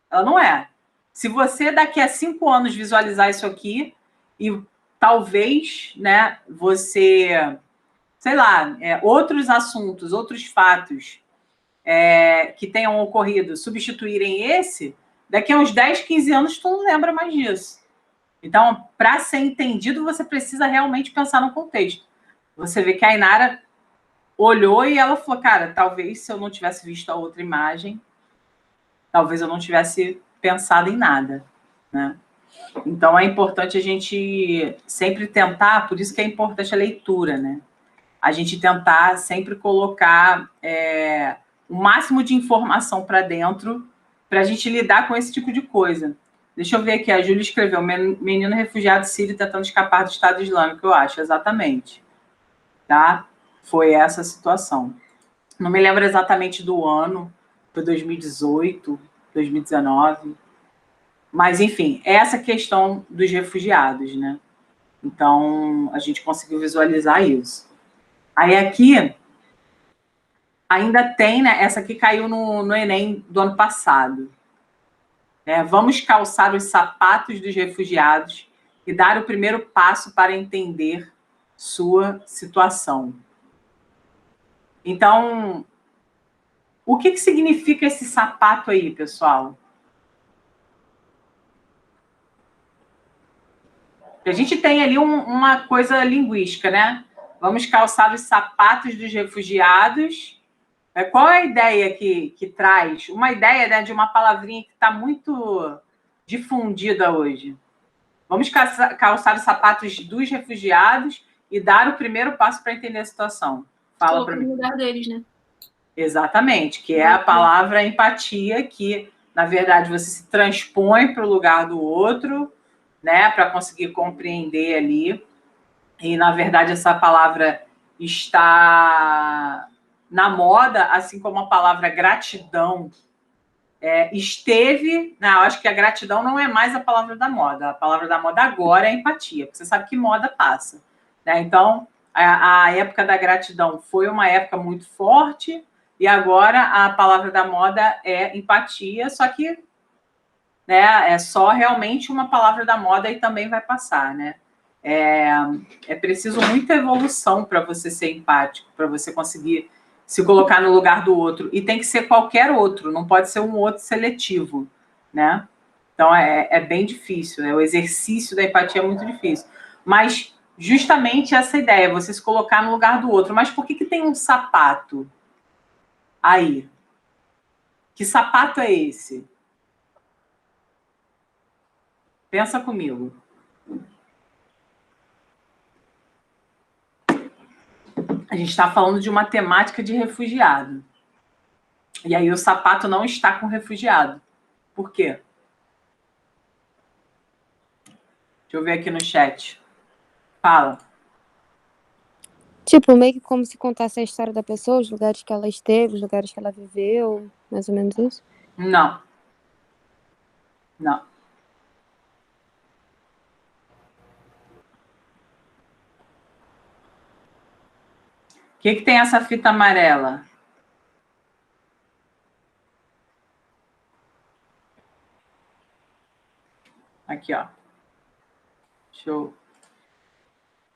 Ela não é. Se você daqui a 5 anos visualizar isso aqui, e talvez, né, você, sei lá, outros assuntos, outros fatos que tenham ocorrido substituírem esse, daqui a uns 10, 15 anos tu não lembra mais disso. Então, para ser entendido, você precisa realmente pensar no contexto. Você vê que a Inara olhou e ela falou, cara, talvez se eu não tivesse visto a outra imagem, talvez eu não tivesse pensado em nada, né? Então, é importante a gente sempre tentar, por isso que é importante a leitura, né? A gente tentar sempre colocar o máximo de informação para dentro para a gente lidar com esse tipo de coisa. Deixa eu ver aqui, a Júlia escreveu, menino refugiado sírio tentando escapar do Estado Islâmico, eu acho, exatamente. Tá? Foi essa a situação. Não me lembro exatamente do ano, foi 2018, 2019, mas, enfim, é essa questão dos refugiados, né? Então, a gente conseguiu visualizar isso. Aí aqui, ainda tem, né? Essa aqui caiu no Enem do ano passado. Vamos calçar os sapatos dos refugiados e dar o primeiro passo para entender sua situação. Então, o que significa esse sapato aí, pessoal? A gente tem ali uma coisa linguística, né? Vamos calçar os sapatos dos refugiados. Qual é a ideia que traz? Uma ideia, né, de uma palavrinha que está muito difundida hoje. Vamos calçar os sapatos dos refugiados e dar o primeiro passo para entender a situação. Fala para mim. No lugar deles, né? Exatamente, que é a palavra empatia, que, na verdade, você se transpõe para o lugar do outro, né, para conseguir compreender ali. E, na verdade, essa palavra está na moda, assim como a palavra gratidão esteve. Não, eu acho que a gratidão não é mais a palavra da moda. A palavra da moda agora é empatia, porque você sabe que moda passa, né? Então, a época da gratidão foi uma época muito forte, e agora a palavra da moda é empatia, só que, né, é só realmente uma palavra da moda e também vai passar, né? É preciso muita evolução para você ser empático, para você conseguir se colocar no lugar do outro. E tem que ser qualquer outro, não pode ser um outro seletivo, né? Então, é bem difícil, né? O exercício da empatia é muito difícil. Mas, justamente essa ideia, você se colocar no lugar do outro. Mas por que tem um sapato aí? Que sapato é esse? Pensa comigo. A gente está falando de uma temática de refugiado. E aí o sapato não está com refugiado. Por quê? Deixa eu ver aqui no chat. Fala. Tipo, meio que como se contasse a história da pessoa, os lugares que ela esteve, os lugares que ela viveu, mais ou menos isso? Não. Não. O que tem essa fita amarela? Aqui, ó. Deixa eu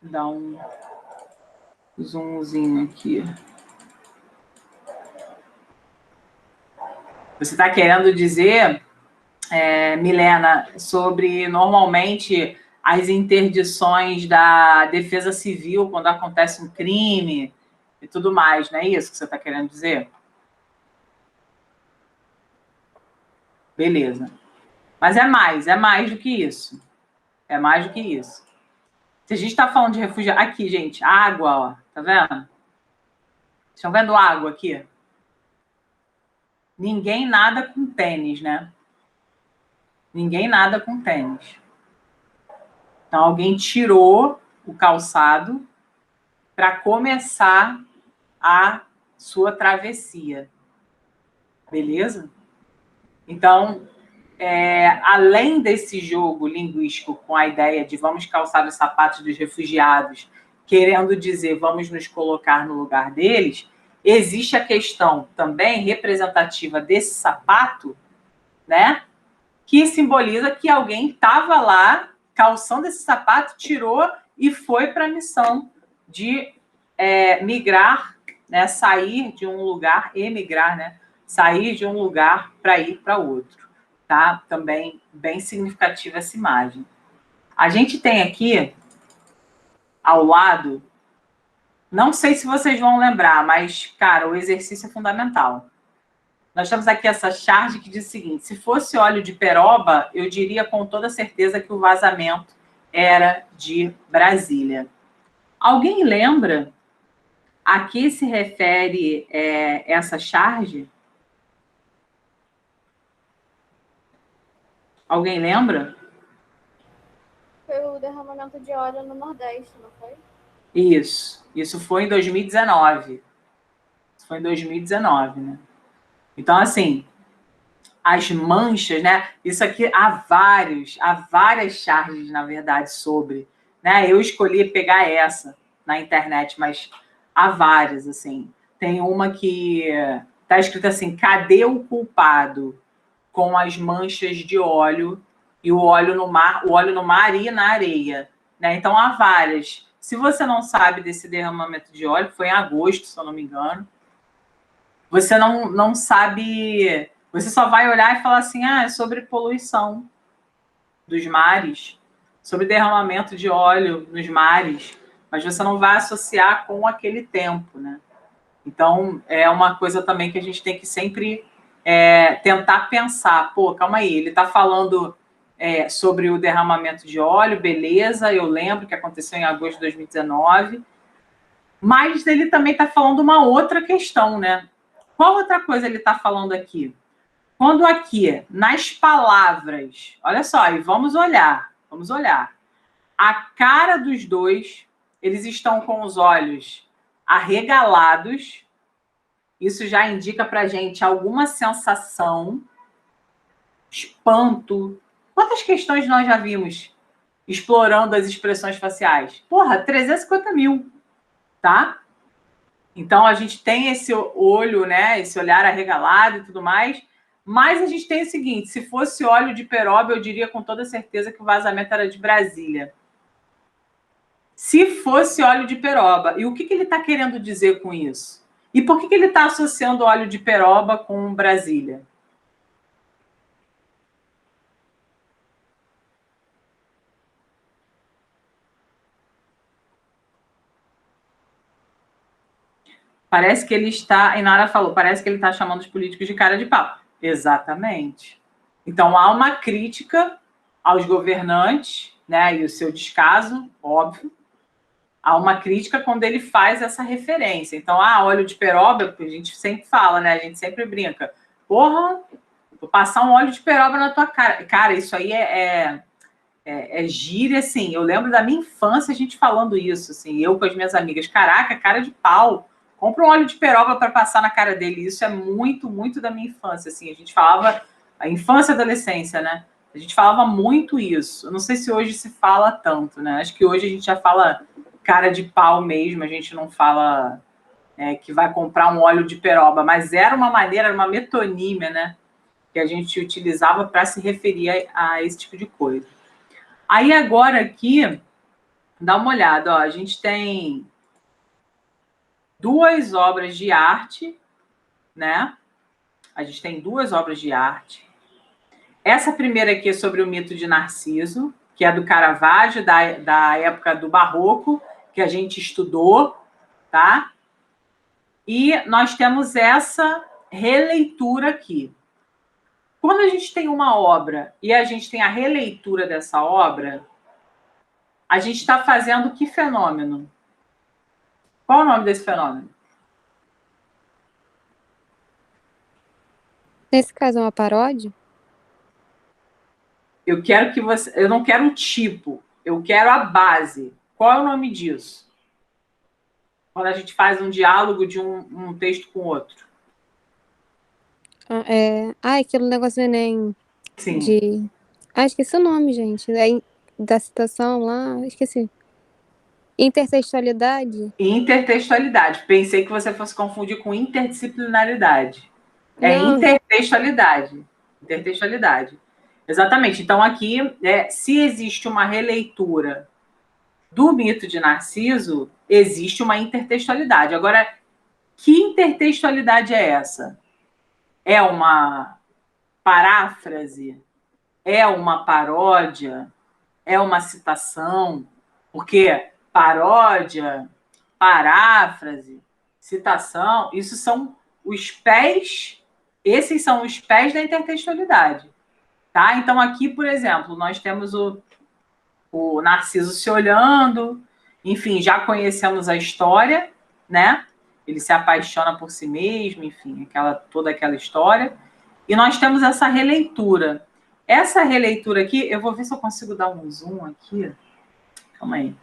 dar um zoomzinho aqui. Você está querendo dizer, Milena, sobre normalmente as interdições da Defesa Civil quando acontece um crime e tudo mais, não é isso que você está querendo dizer? Beleza. Mas é mais do que isso. É mais do que isso. Se a gente está falando de refugiado... Aqui, gente, água, ó. Tá vendo? Estão vendo água aqui? Ninguém nada com tênis, né? Ninguém nada com tênis. Então, alguém tirou o calçado para começar a sua travessia. Beleza? Então, além desse jogo linguístico com a ideia de vamos calçar os sapatos dos refugiados, querendo dizer vamos nos colocar no lugar deles, existe a questão também representativa desse sapato, né? Que simboliza que alguém estava lá calçando esse sapato, tirou e foi para a missão de migrar, né? Sair de um lugar, emigrar, né? Sair de um lugar para ir para outro. Tá? Também bem significativa essa imagem. A gente tem aqui, ao lado, não sei se vocês vão lembrar, mas, cara, o exercício é fundamental. Nós temos aqui essa charge que diz o seguinte: se fosse óleo de peroba, eu diria com toda certeza que o vazamento era de Brasília. Alguém lembra a que se refere essa charge? Alguém lembra? Foi o derramamento de óleo no Nordeste, não foi? Isso foi em 2019. Isso foi em 2019, né? Então, assim, as manchas, né? Isso aqui há várias charges, na verdade, sobre, né? Eu escolhi pegar essa na internet, mas há várias, assim. Tem uma que está escrita assim: cadê o culpado? Com as manchas de óleo e o óleo no mar e na areia, né? Então há várias. Se você não sabe desse derramamento de óleo, foi em agosto, se eu não me engano, você não sabe, você só vai olhar e falar assim: é sobre poluição dos mares, sobre derramamento de óleo nos mares, mas você não vai associar com aquele tempo, né? Então, é uma coisa também que a gente tem que sempre tentar pensar. Pô, calma aí, ele está falando sobre o derramamento de óleo, beleza, eu lembro que aconteceu em agosto de 2019, mas ele também está falando uma outra questão, né? Qual outra coisa ele está falando aqui? Quando aqui, nas palavras, olha só, e vamos olhar, a cara dos dois, eles estão com os olhos arregalados, isso já indica pra gente alguma sensação, espanto. Quantas questões nós já vimos explorando as expressões faciais? Porra, 350 mil, tá? Então, a gente tem esse olho, né, esse olhar arregalado e tudo mais, mas a gente tem o seguinte, se fosse óleo de peroba, eu diria com toda certeza que o vazamento era de Brasília. Se fosse óleo de peroba. E o que ele está querendo dizer com isso? E por que ele está associando óleo de peroba com Brasília? Parece que ele está, e Nara falou, parece que ele está chamando os políticos de cara de pau. Exatamente. Então, há uma crítica aos governantes, né, e o seu descaso, óbvio. Há uma crítica quando ele faz essa referência. Então, óleo de peroba, a gente sempre fala, né, a gente sempre brinca. Porra, vou passar um óleo de peroba na tua cara. Cara, isso aí é gíria, assim. Eu lembro da minha infância a gente falando isso, assim, eu com as minhas amigas. Caraca, cara de pau. Compra um óleo de peroba para passar na cara dele. Isso é muito, muito da minha infância, assim. A gente falava, a infância e adolescência, né? A gente falava muito isso. Eu não sei se hoje se fala tanto, né? Acho que hoje a gente já fala cara de pau mesmo, a gente não fala que vai comprar um óleo de peroba, mas era uma maneira, uma metonímia, né? Que a gente utilizava para se referir a esse tipo de coisa. Aí agora aqui, dá uma olhada, ó, a gente tem 2 obras de arte, né? A gente tem 2 obras de arte. Essa primeira aqui é sobre o mito de Narciso, que é do Caravaggio, da época do Barroco, que a gente estudou, tá? E nós temos essa releitura aqui. Quando a gente tem uma obra e a gente tem a releitura dessa obra, a gente está fazendo que fenômeno? Qual é o nome desse fenômeno? Nesse caso, é uma paródia? Eu não quero o tipo, eu quero a base. Qual é o nome disso? Quando a gente faz um diálogo de um texto com outro. Aquele negócio do Enem Sim. de... esqueci o nome, gente. Da citação lá, esqueci. Intertextualidade? Intertextualidade. Pensei que você fosse confundir com interdisciplinaridade. É Não. intertextualidade. Intertextualidade. Exatamente. Então, aqui, se existe uma releitura do mito de Narciso, existe uma intertextualidade. Agora, que intertextualidade é essa? É uma paráfrase? É uma paródia? É uma citação? Porque paródia, paráfrase, citação, isso são os pés, esses são os pés da intertextualidade. Tá? Então, aqui, por exemplo, nós temos o Narciso se olhando, enfim, já conhecemos a história, né? Ele se apaixona por si mesmo, enfim, toda aquela história. E nós temos essa releitura. Essa releitura aqui, eu vou ver se eu consigo dar um zoom aqui. Calma aí.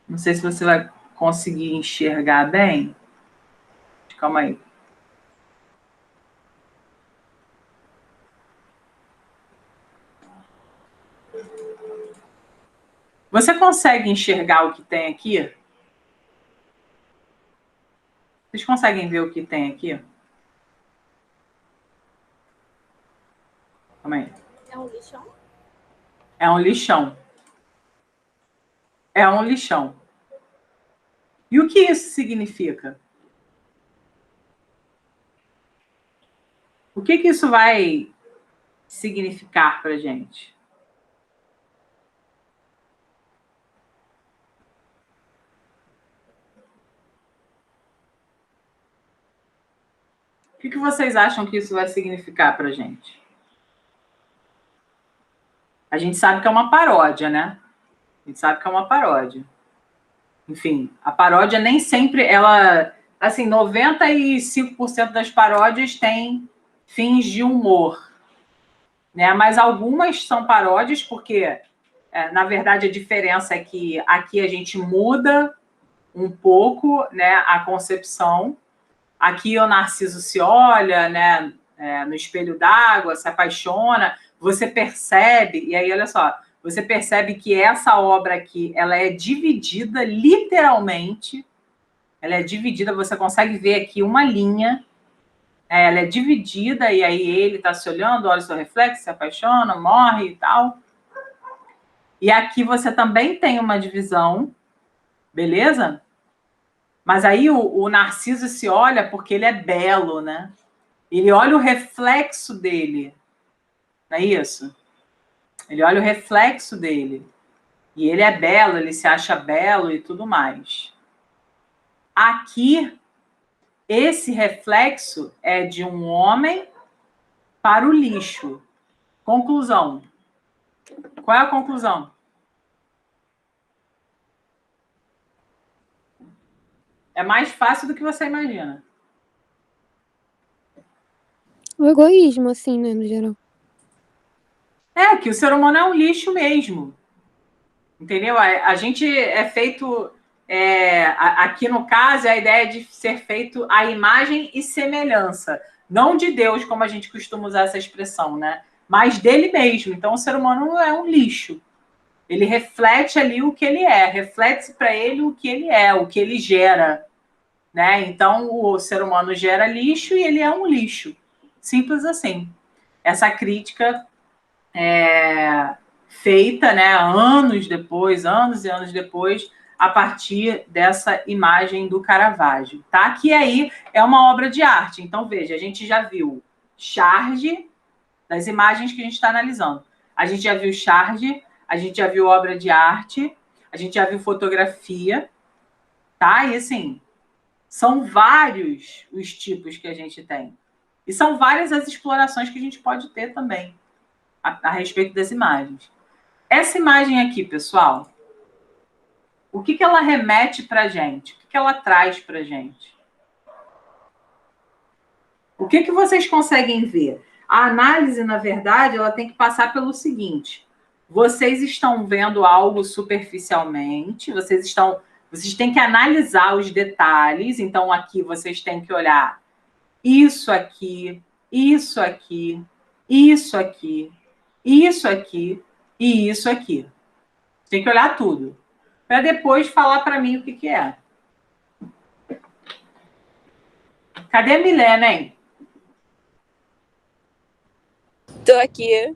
Não sei se você vai conseguir enxergar bem. Calma aí. Você consegue enxergar o que tem aqui? Vocês conseguem ver o que tem aqui? Calma aí. É um lixão? É um lixão. É um lixão. E o que isso significa? O que isso vai significar para a gente? que vocês acham que isso vai significar para a gente? A gente sabe que é uma paródia, né? A gente sabe que é uma paródia. Enfim, a paródia nem sempre ela... Assim, 95% das paródias têm fins de humor, né? Mas algumas são paródias porque, na verdade, a diferença é que aqui a gente muda um pouco, né, a concepção. Aqui o Narciso se olha, né, no espelho d'água, se apaixona, você percebe, e aí olha só, você percebe que essa obra aqui, ela é dividida literalmente, ela é dividida, você consegue ver aqui uma linha, ela é dividida, e aí ele está se olhando, olha o seu reflexo, se apaixona, morre e tal. E aqui você também tem uma divisão, beleza? Mas aí o Narciso se olha porque ele é belo, né? Ele olha o reflexo dele, não é isso? Ele olha o reflexo dele. E ele é belo, ele se acha belo e tudo mais. Aqui, esse reflexo é de um homem para o lixo. Conclusão. Qual é a conclusão? É mais fácil do que você imagina. O egoísmo, assim, né, no geral. É, que o ser humano é um lixo mesmo. Entendeu? A gente é feito... aqui no caso, é a ideia de ser feito à imagem e semelhança. Não de Deus, como a gente costuma usar essa expressão, né? Mas dele mesmo. Então, o ser humano é um lixo. Ele reflete ali o que ele é. Reflete para ele o que ele é, o que ele gera. Né? Então, o ser humano gera lixo e ele é um lixo. Simples assim. Essa crítica feita, né, anos e anos depois, a partir dessa imagem do Caravaggio, tá? Que aí é uma obra de arte. Então, veja, a gente já viu charge das imagens que a gente está analisando. A gente já viu charge, a gente já viu obra de arte, a gente já viu fotografia, tá? E assim, são vários os tipos que a gente tem. E são várias as explorações que a gente pode ter também a respeito das imagens. Essa imagem aqui, pessoal, o que ela remete para a gente? O que ela traz para a gente? O que vocês conseguem ver? A análise, na verdade, ela tem que passar pelo seguinte: vocês estão vendo algo superficialmente, vocês têm que analisar os detalhes. Então, aqui vocês têm que olhar isso aqui, isso aqui, isso aqui, isso aqui e isso aqui. Tem que olhar tudo, para depois falar para mim o que é. Cadê a Milena, hein? Tô aqui.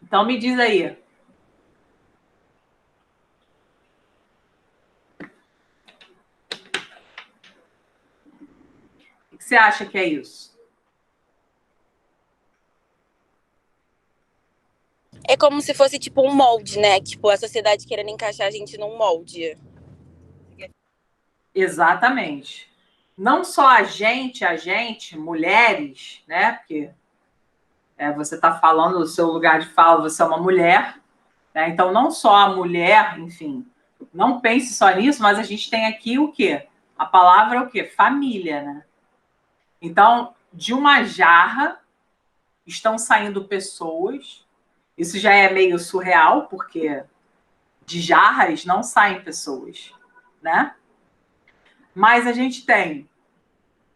Então me diz aí. O que você acha que é isso? É como se fosse tipo um molde, né? Tipo, a sociedade querendo encaixar a gente num molde. Exatamente. Não só a gente, mulheres, né? Porque você está falando do seu lugar de fala, você é uma mulher, né? Então não só a mulher, enfim, não pense só nisso, mas a gente tem aqui o quê? A palavra é o quê? Família, né? Então, de uma jarra estão saindo pessoas. Isso já é meio surreal, porque de jarras não saem pessoas, né? Mas a gente tem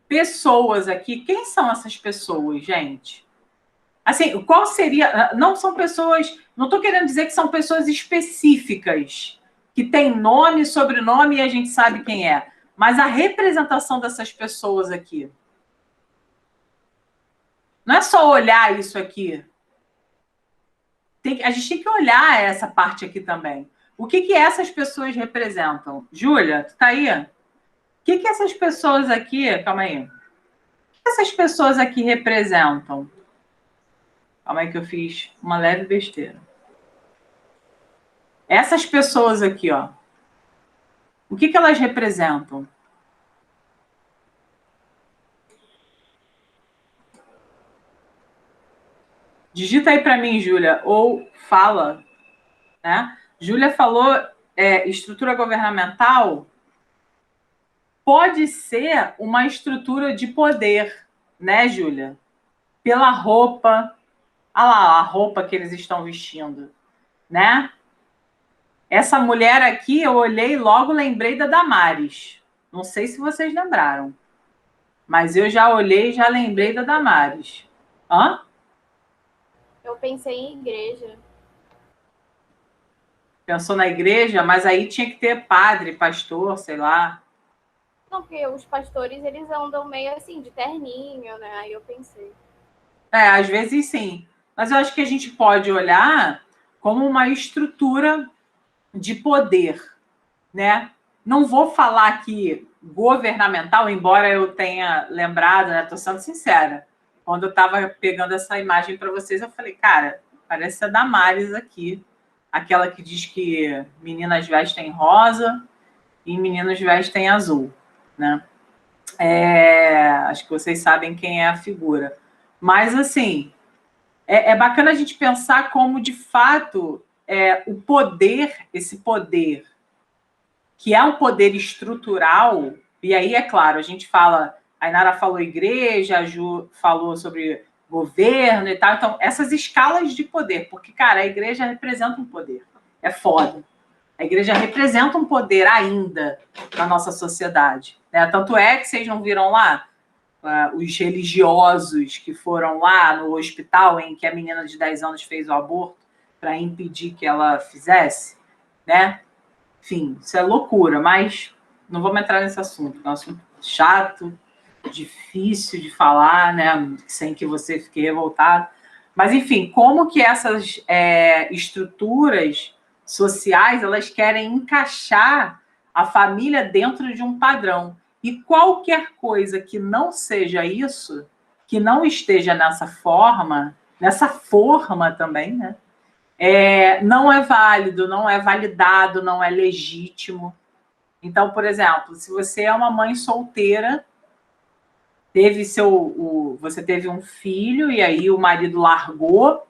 pessoas aqui. Quem são essas pessoas, gente? Assim, qual seria... Não são pessoas... Não estou querendo dizer que são pessoas específicas, que têm nome, sobrenome e a gente sabe quem é. Mas a representação dessas pessoas aqui. Não é só olhar isso aqui. A gente tem que olhar essa parte aqui também. O que essas pessoas representam? Júlia, tu tá aí? O que essas pessoas aqui... Calma aí. O que essas pessoas aqui representam? Calma aí que eu fiz uma leve besteira. Essas pessoas aqui, ó. O que elas representam? Digita aí para mim, Júlia, ou fala, né? Júlia falou estrutura governamental pode ser uma estrutura de poder, né, Júlia? Pela roupa, olha lá a roupa que eles estão vestindo, né? Essa mulher aqui, eu olhei e logo lembrei da Damares. Não sei se vocês lembraram, mas eu já olhei e já lembrei da Damares. Hã? Eu pensei em igreja. Pensou na igreja, mas aí tinha que ter padre, pastor, sei lá. Não, porque os pastores, eles andam meio assim, de terninho, né? Aí eu pensei. Às vezes sim. Mas eu acho que a gente pode olhar como uma estrutura de poder, né? Não vou falar aqui governamental, embora eu tenha lembrado, né? Estou sendo sincera. Quando eu estava pegando essa imagem para vocês, eu falei, cara, parece a Damares aqui, aquela que diz que meninas vestem rosa e meninos vestem azul, né? Acho que vocês sabem quem é a figura. Mas, assim, é bacana a gente pensar como, de fato, o poder, esse poder, que é um poder estrutural, e aí, é claro, a gente fala, a Inara falou igreja, a Ju falou sobre governo e tal, então, essas escalas de poder, porque, cara, a igreja representa um poder, é foda. A igreja representa um poder ainda na nossa sociedade, né? Tanto é que vocês não viram lá os religiosos que foram lá no hospital em que a menina de 10 anos fez o aborto para impedir que ela fizesse, né? Enfim, isso é loucura, mas não vamos entrar nesse assunto, é um assunto chato, difícil de falar, né? Sem que você fique revoltado. Mas, enfim, como que essas estruturas sociais elas querem encaixar a família dentro de um padrão. E qualquer coisa que não seja isso, que não esteja nessa forma também, né? Não é válido, não é validado, não é legítimo. Então, por exemplo, se você é uma mãe solteira, você teve um filho e aí o marido largou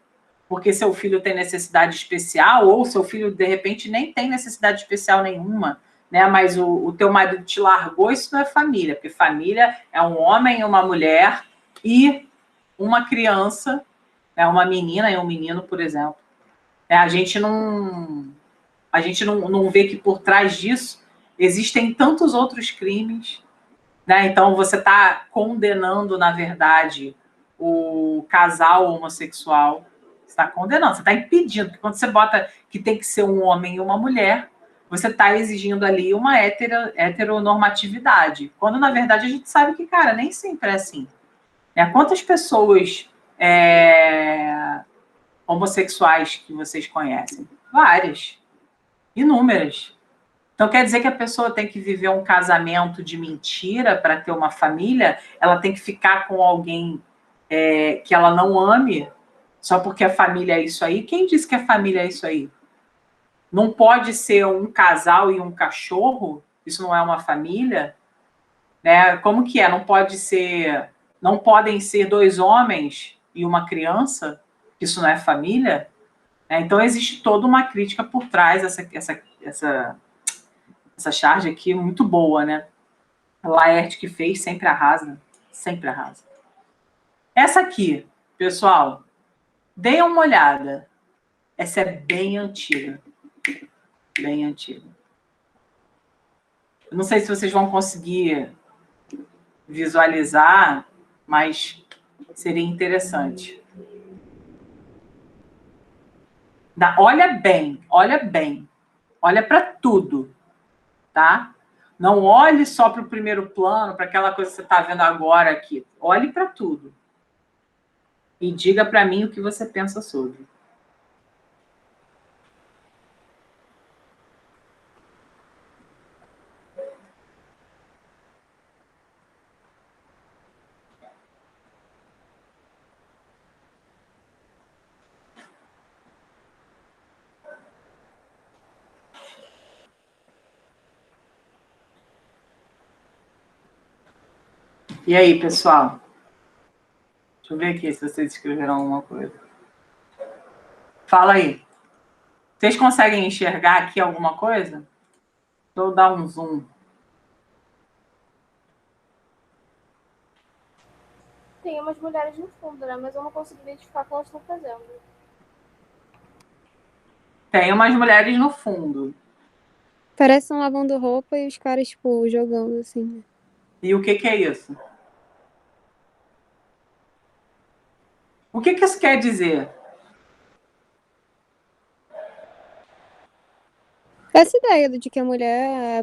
porque seu filho tem necessidade especial ou seu filho de repente nem tem necessidade especial nenhuma, né? Mas o teu marido te largou, isso não é família, porque família é um homem e uma mulher e uma criança, né? Uma menina e um menino, por exemplo. A gente não vê que por trás disso existem tantos outros crimes, né? Então, você está condenando, na verdade, o casal homossexual. Você está condenando, você está impedindo. Porque quando você bota que tem que ser um homem e uma mulher, você está exigindo ali uma heteronormatividade. Quando, na verdade, a gente sabe que, cara, nem sempre é assim. Quantas pessoas homossexuais que vocês conhecem? Várias. Inúmeras. Então, quer dizer que a pessoa tem que viver um casamento de mentira para ter uma família? Ela tem que ficar com alguém que ela não ame só porque a família é isso aí? Quem disse que a família é isso aí? Não pode ser um casal e um cachorro? Isso não é uma família? Né? Como que é? Não podem ser dois homens e uma criança? Isso não é família? Então, existe toda uma crítica por trás essa charge aqui muito boa, né? A Laerte que fez sempre arrasa, sempre arrasa. Essa aqui, pessoal, deem uma olhada. Essa é bem antiga. Bem antiga. Eu não sei se vocês vão conseguir visualizar, mas seria interessante. Olha bem, olha bem. Olha para tudo, tá? Não olhe só para o primeiro plano, para aquela coisa que você está vendo agora aqui. Olhe para tudo. E diga para mim o que você pensa sobre. E aí, pessoal? Deixa eu ver aqui se vocês escreveram alguma coisa. Fala aí. Vocês conseguem enxergar aqui alguma coisa? Deixa eu dar um zoom. Tem umas mulheres no fundo, né? Mas eu não consigo identificar o que elas estão fazendo. Tem umas mulheres no fundo. Parece um lavando roupa e os caras, tipo, jogando assim, né? E o que é isso? O que isso quer dizer? Essa ideia de que a mulher é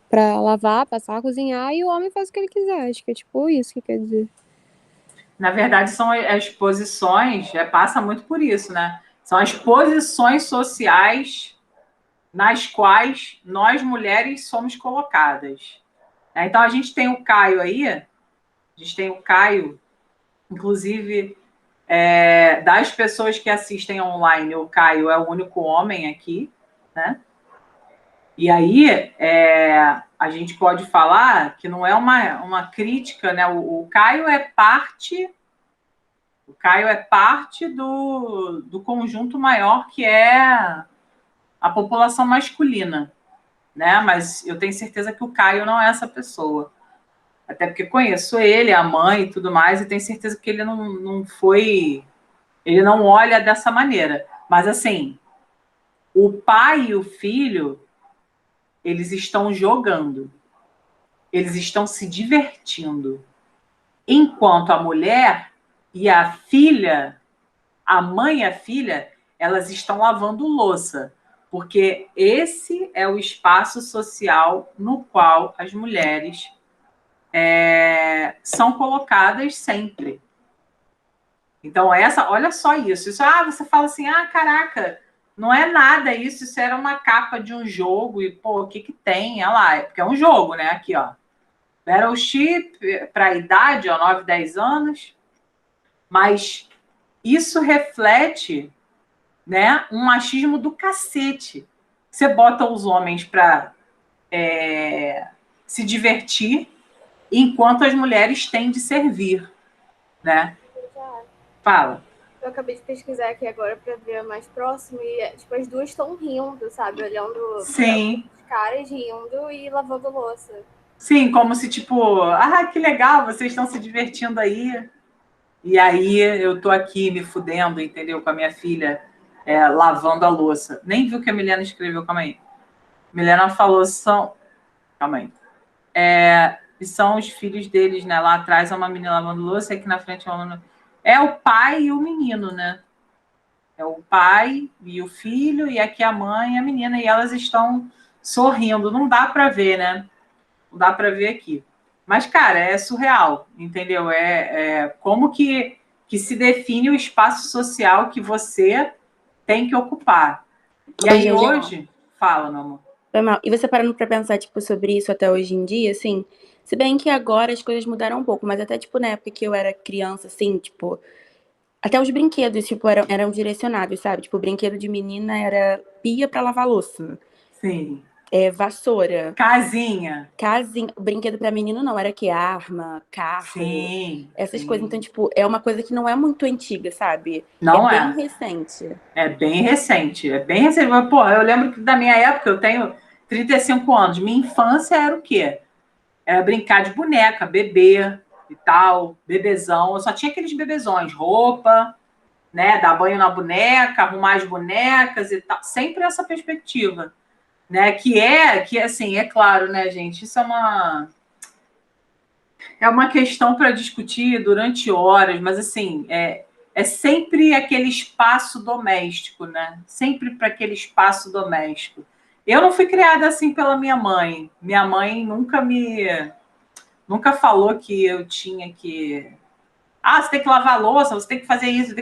pra lavar, passar, cozinhar e o homem faz o que ele quiser. Acho que é tipo isso que quer dizer. Na verdade, são as posições, passa muito por isso, né? São as posições sociais nas quais nós, mulheres, somos colocadas. Então, a gente tem o Caio aí, inclusive, das pessoas que assistem online, o Caio é o único homem aqui, né? E aí, a gente pode falar que não é uma crítica, né? O Caio é parte do conjunto maior que é a população masculina, né? Mas eu tenho certeza que o Caio não é essa pessoa. Até porque conheço ele, a mãe e tudo mais, e tenho certeza que ele não foi. Ele não olha dessa maneira. Mas, assim, o pai e o filho, eles estão jogando, eles estão se divertindo. Enquanto a mulher e a filha, a mãe e a filha, elas estão lavando louça, porque esse é o espaço social no qual as mulheres são colocadas sempre. Então, olha só isso. Você fala assim, caraca, não é nada isso era uma capa de um jogo, e, pô, o que tem? Olha lá, porque é um jogo, né? Aqui, ó. Battleship, para a idade, ó, 9, 10 anos. Mas isso reflete, né, um machismo do cacete. Você bota os homens para se divertir, enquanto as mulheres têm de servir, né? Fala. Eu acabei de pesquisar aqui agora pra ver mais próximo e, tipo, as duas estão rindo, sabe? Olhando Sim. os caras rindo e lavando louça. Sim, como se tipo, que legal, vocês estão se divertindo aí. E aí eu tô aqui me fudendo, entendeu? Com a minha filha lavando a louça. Nem viu o que a Milena escreveu, calma aí. Milena falou, calma aí. E são os filhos deles, né? Lá atrás é uma menina lavando louça, e aqui na frente é uma... É o pai e o menino, né? É o pai e o filho, e aqui a mãe e a menina, e elas estão sorrindo. Não dá para ver, né? Não dá para ver aqui. Mas, cara, é surreal, entendeu? Como que se define o espaço social que você tem que ocupar. E aí, hoje... Fala, meu amor. Foi mal. E você parando pra pensar, tipo, sobre isso até hoje em dia, assim, se bem que agora as coisas mudaram um pouco, mas até, tipo, na época que eu era criança, assim, tipo, até os brinquedos, tipo, eram direcionados, sabe? Tipo, o brinquedo de menina era pia pra lavar louça. Sim. Vassoura. Casinha. Casinha. O brinquedo pra menino não, era que arma, carro. Sim. Essas sim. coisas. Então, tipo, é uma coisa que não é muito antiga, sabe? Não é. Bem recente. É bem recente. É bem recente. Mas, pô, eu lembro que da minha época, eu tenho 35 anos. Minha infância era o quê? Era brincar de boneca, bebê e tal, bebezão. Eu só tinha aqueles bebezões, roupa, né? Dar banho na boneca, arrumar as bonecas e tal. Sempre essa perspectiva, né? Que assim, é claro, né, gente? Isso é uma questão para discutir durante horas, mas assim, é sempre aquele espaço doméstico, né? Sempre para aquele espaço doméstico. Eu não fui criada assim pela minha mãe. Minha mãe nunca falou que eu tinha que... você tem que lavar a louça, você tem que fazer isso,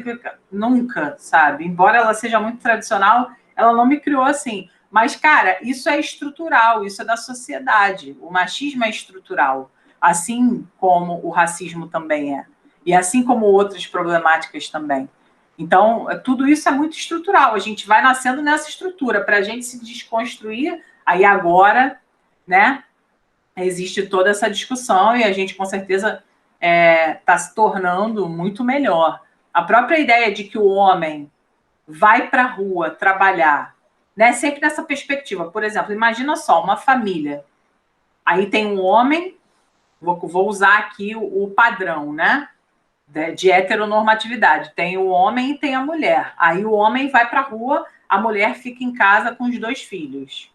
nunca, sabe? Embora ela seja muito tradicional, ela não me criou assim. Mas, cara, isso é estrutural, isso é da sociedade. O machismo é estrutural, assim como o racismo também é. E assim como outras problemáticas também. Então, tudo isso é muito estrutural. A gente vai nascendo nessa estrutura. Para a gente se desconstruir, aí agora, né, existe toda essa discussão e a gente, com certeza, está se tornando muito melhor. A própria ideia de que o homem vai para a rua trabalhar, né? Sempre nessa perspectiva. Por exemplo, imagina só, uma família. Aí tem um homem, vou usar aqui o padrão, né? De heteronormatividade. Tem o homem e tem a mulher. Aí o homem vai para a rua, a mulher fica em casa com os 2 filhos.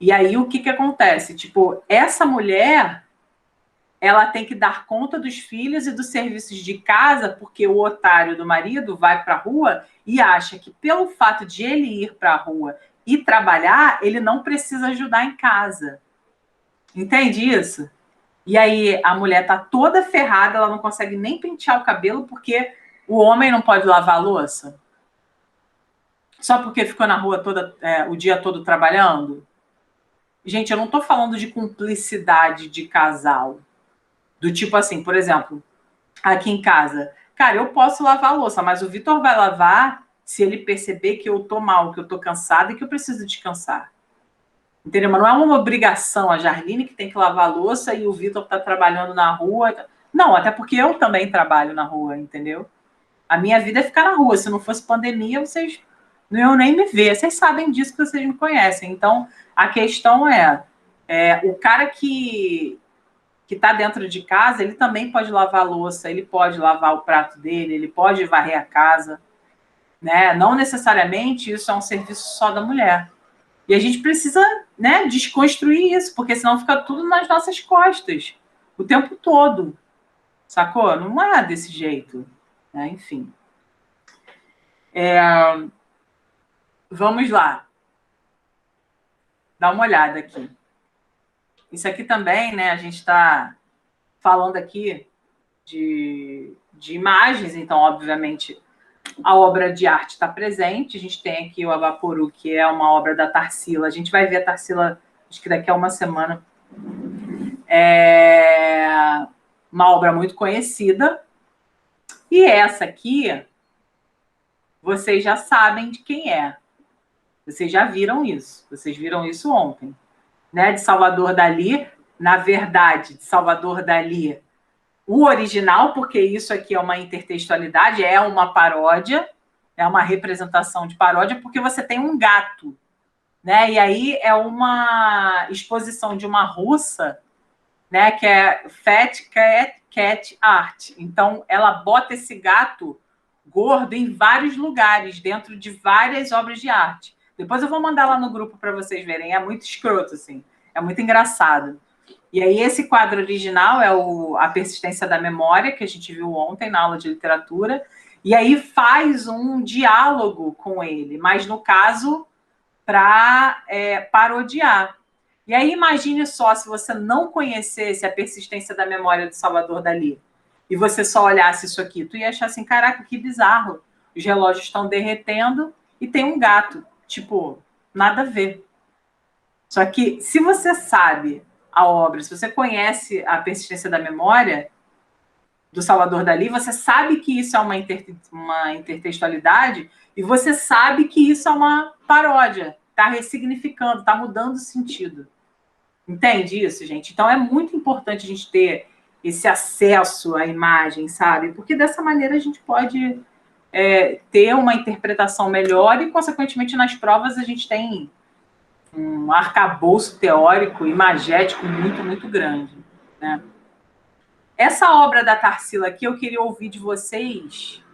E aí o que acontece? Tipo, essa mulher, ela tem que dar conta dos filhos e dos serviços de casa, porque o otário do marido vai para a rua e acha que pelo fato de ele ir para a rua e trabalhar, ele não precisa ajudar em casa. Entende isso? E aí a mulher tá toda ferrada, ela não consegue nem pentear o cabelo porque o homem não pode lavar a louça? Só porque ficou na rua o dia todo trabalhando? Gente, eu não tô falando de cumplicidade de casal. Do tipo assim, por exemplo, aqui em casa, cara, eu posso lavar a louça, mas o Vitor vai lavar se ele perceber que eu tô mal, que eu tô cansada e que eu preciso descansar. Entendeu? Mas não é uma obrigação a Jarline que tem que lavar a louça e o Vitor está trabalhando na rua. Não, até porque eu também trabalho na rua, entendeu? A minha vida é ficar na rua. Se não fosse pandemia, vocês não iam nem me ver. Vocês sabem disso, que vocês me conhecem. Então, a questão o cara que está dentro de casa, ele também pode lavar a louça, ele pode lavar o prato dele, ele pode varrer a casa, né? Não necessariamente isso é um serviço só da mulher. E a gente precisa, né, desconstruir isso, porque senão fica tudo nas nossas costas, o tempo todo. Sacou? Não é desse jeito. Né? Enfim. Vamos lá. Dá uma olhada aqui. Isso aqui também, né, a gente está falando aqui de imagens, então, obviamente, a obra de arte está presente. A gente tem aqui o Abaporu, que é uma obra da Tarsila. A gente vai ver a Tarsila, acho que daqui a uma semana. É uma obra muito conhecida. E essa aqui, vocês já sabem de quem é. Vocês já viram isso. Vocês viram isso ontem. Né? De Salvador Dalí. Na verdade, de Salvador Dalí, o original, porque isso aqui é uma intertextualidade, é uma paródia, é uma representação de paródia, porque você tem um gato, né? E aí é uma exposição de uma russa, né? Que é Fat Cat Art. Então, ela bota esse gato gordo em vários lugares, dentro de várias obras de arte. Depois eu vou mandar lá no grupo para vocês verem. É muito escroto, assim. É muito engraçado. E aí esse quadro original é A Persistência da Memória, que a gente viu ontem na aula de literatura, e aí faz um diálogo com ele, mas no caso para parodiar. E aí imagine só, se você não conhecesse A Persistência da Memória de Salvador Dalí, e você só olhasse isso aqui, tu ia achar assim, caraca, que bizarro, os relógios estão derretendo e tem um gato, tipo, nada a ver. Só que se você sabe a obra, se você conhece A Persistência da Memória do Salvador Dalí, você sabe que isso é uma intertextualidade e você sabe que isso é uma paródia, está ressignificando, está mudando o sentido. Entende isso, gente? Então é muito importante a gente ter esse acesso à imagem, sabe? Porque dessa maneira a gente pode ter uma interpretação melhor e, consequentemente, nas provas a gente tem um arcabouço teórico, imagético muito, muito grande. Né? Essa obra da Tarsila aqui, eu queria ouvir de vocês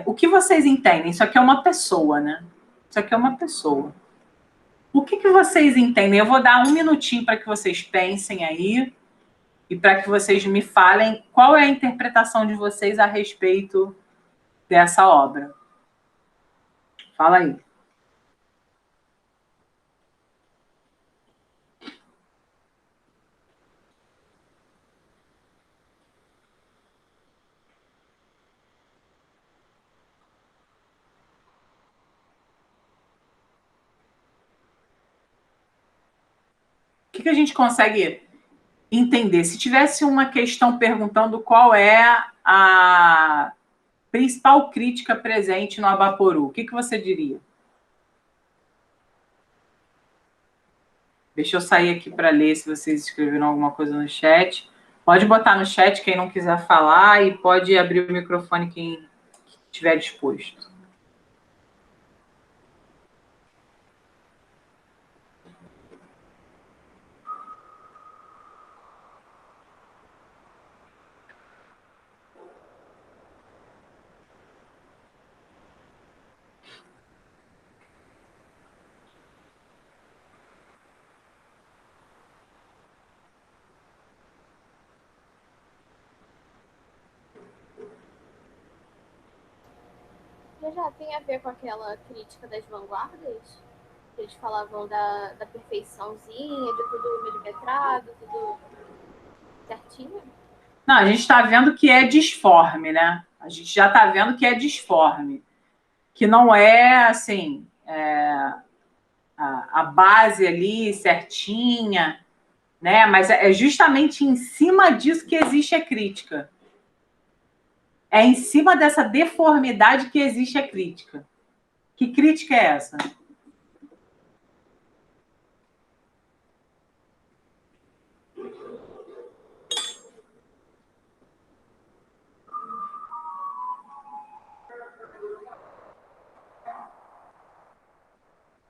o que vocês entendem. Isso aqui é uma pessoa, né? Isso aqui é uma pessoa. O que vocês entendem? Eu vou dar um minutinho para que vocês pensem aí e para que vocês me falem qual é a interpretação de vocês a respeito dessa obra. Fala aí. O que a gente consegue entender? Se tivesse uma questão perguntando qual é a principal crítica presente no Abaporu, o que você diria? Deixa eu sair aqui para ler se vocês escreveram alguma coisa no chat. Pode botar no chat quem não quiser falar e pode abrir o microfone quem estiver disposto. Já tem a ver com aquela crítica das vanguardas? Que eles falavam da perfeiçãozinha, de tudo milimetrado, tudo certinho? Não, a gente está vendo que é disforme, né? A gente já está vendo que é disforme. Que não é, assim, a base ali certinha, né? Mas é justamente em cima disso que existe a crítica. É em cima dessa deformidade que existe a crítica. Que crítica é essa?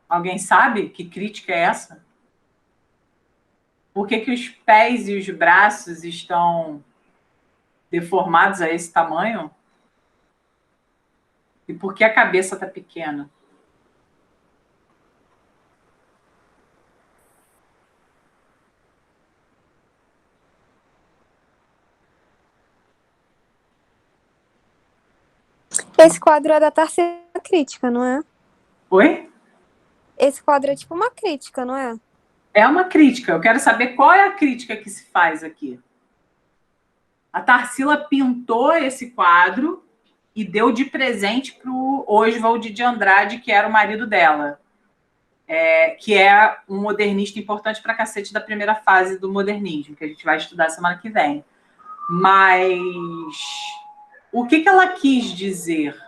Alguém sabe que crítica é essa? Por que que os pés e os braços estão deformados a esse tamanho? E por que a cabeça está pequena? Esse quadro é da Tarsila Crítica, não é? Oi? Esse quadro é tipo uma crítica, não é? É uma crítica. Eu quero saber qual é a crítica que se faz aqui. A Tarsila pintou esse quadro e deu de presente para o Oswald de Andrade, que era o marido dela, que é um modernista importante para cacete da primeira fase do modernismo, que a gente vai estudar semana que vem. Mas o que ela quis dizer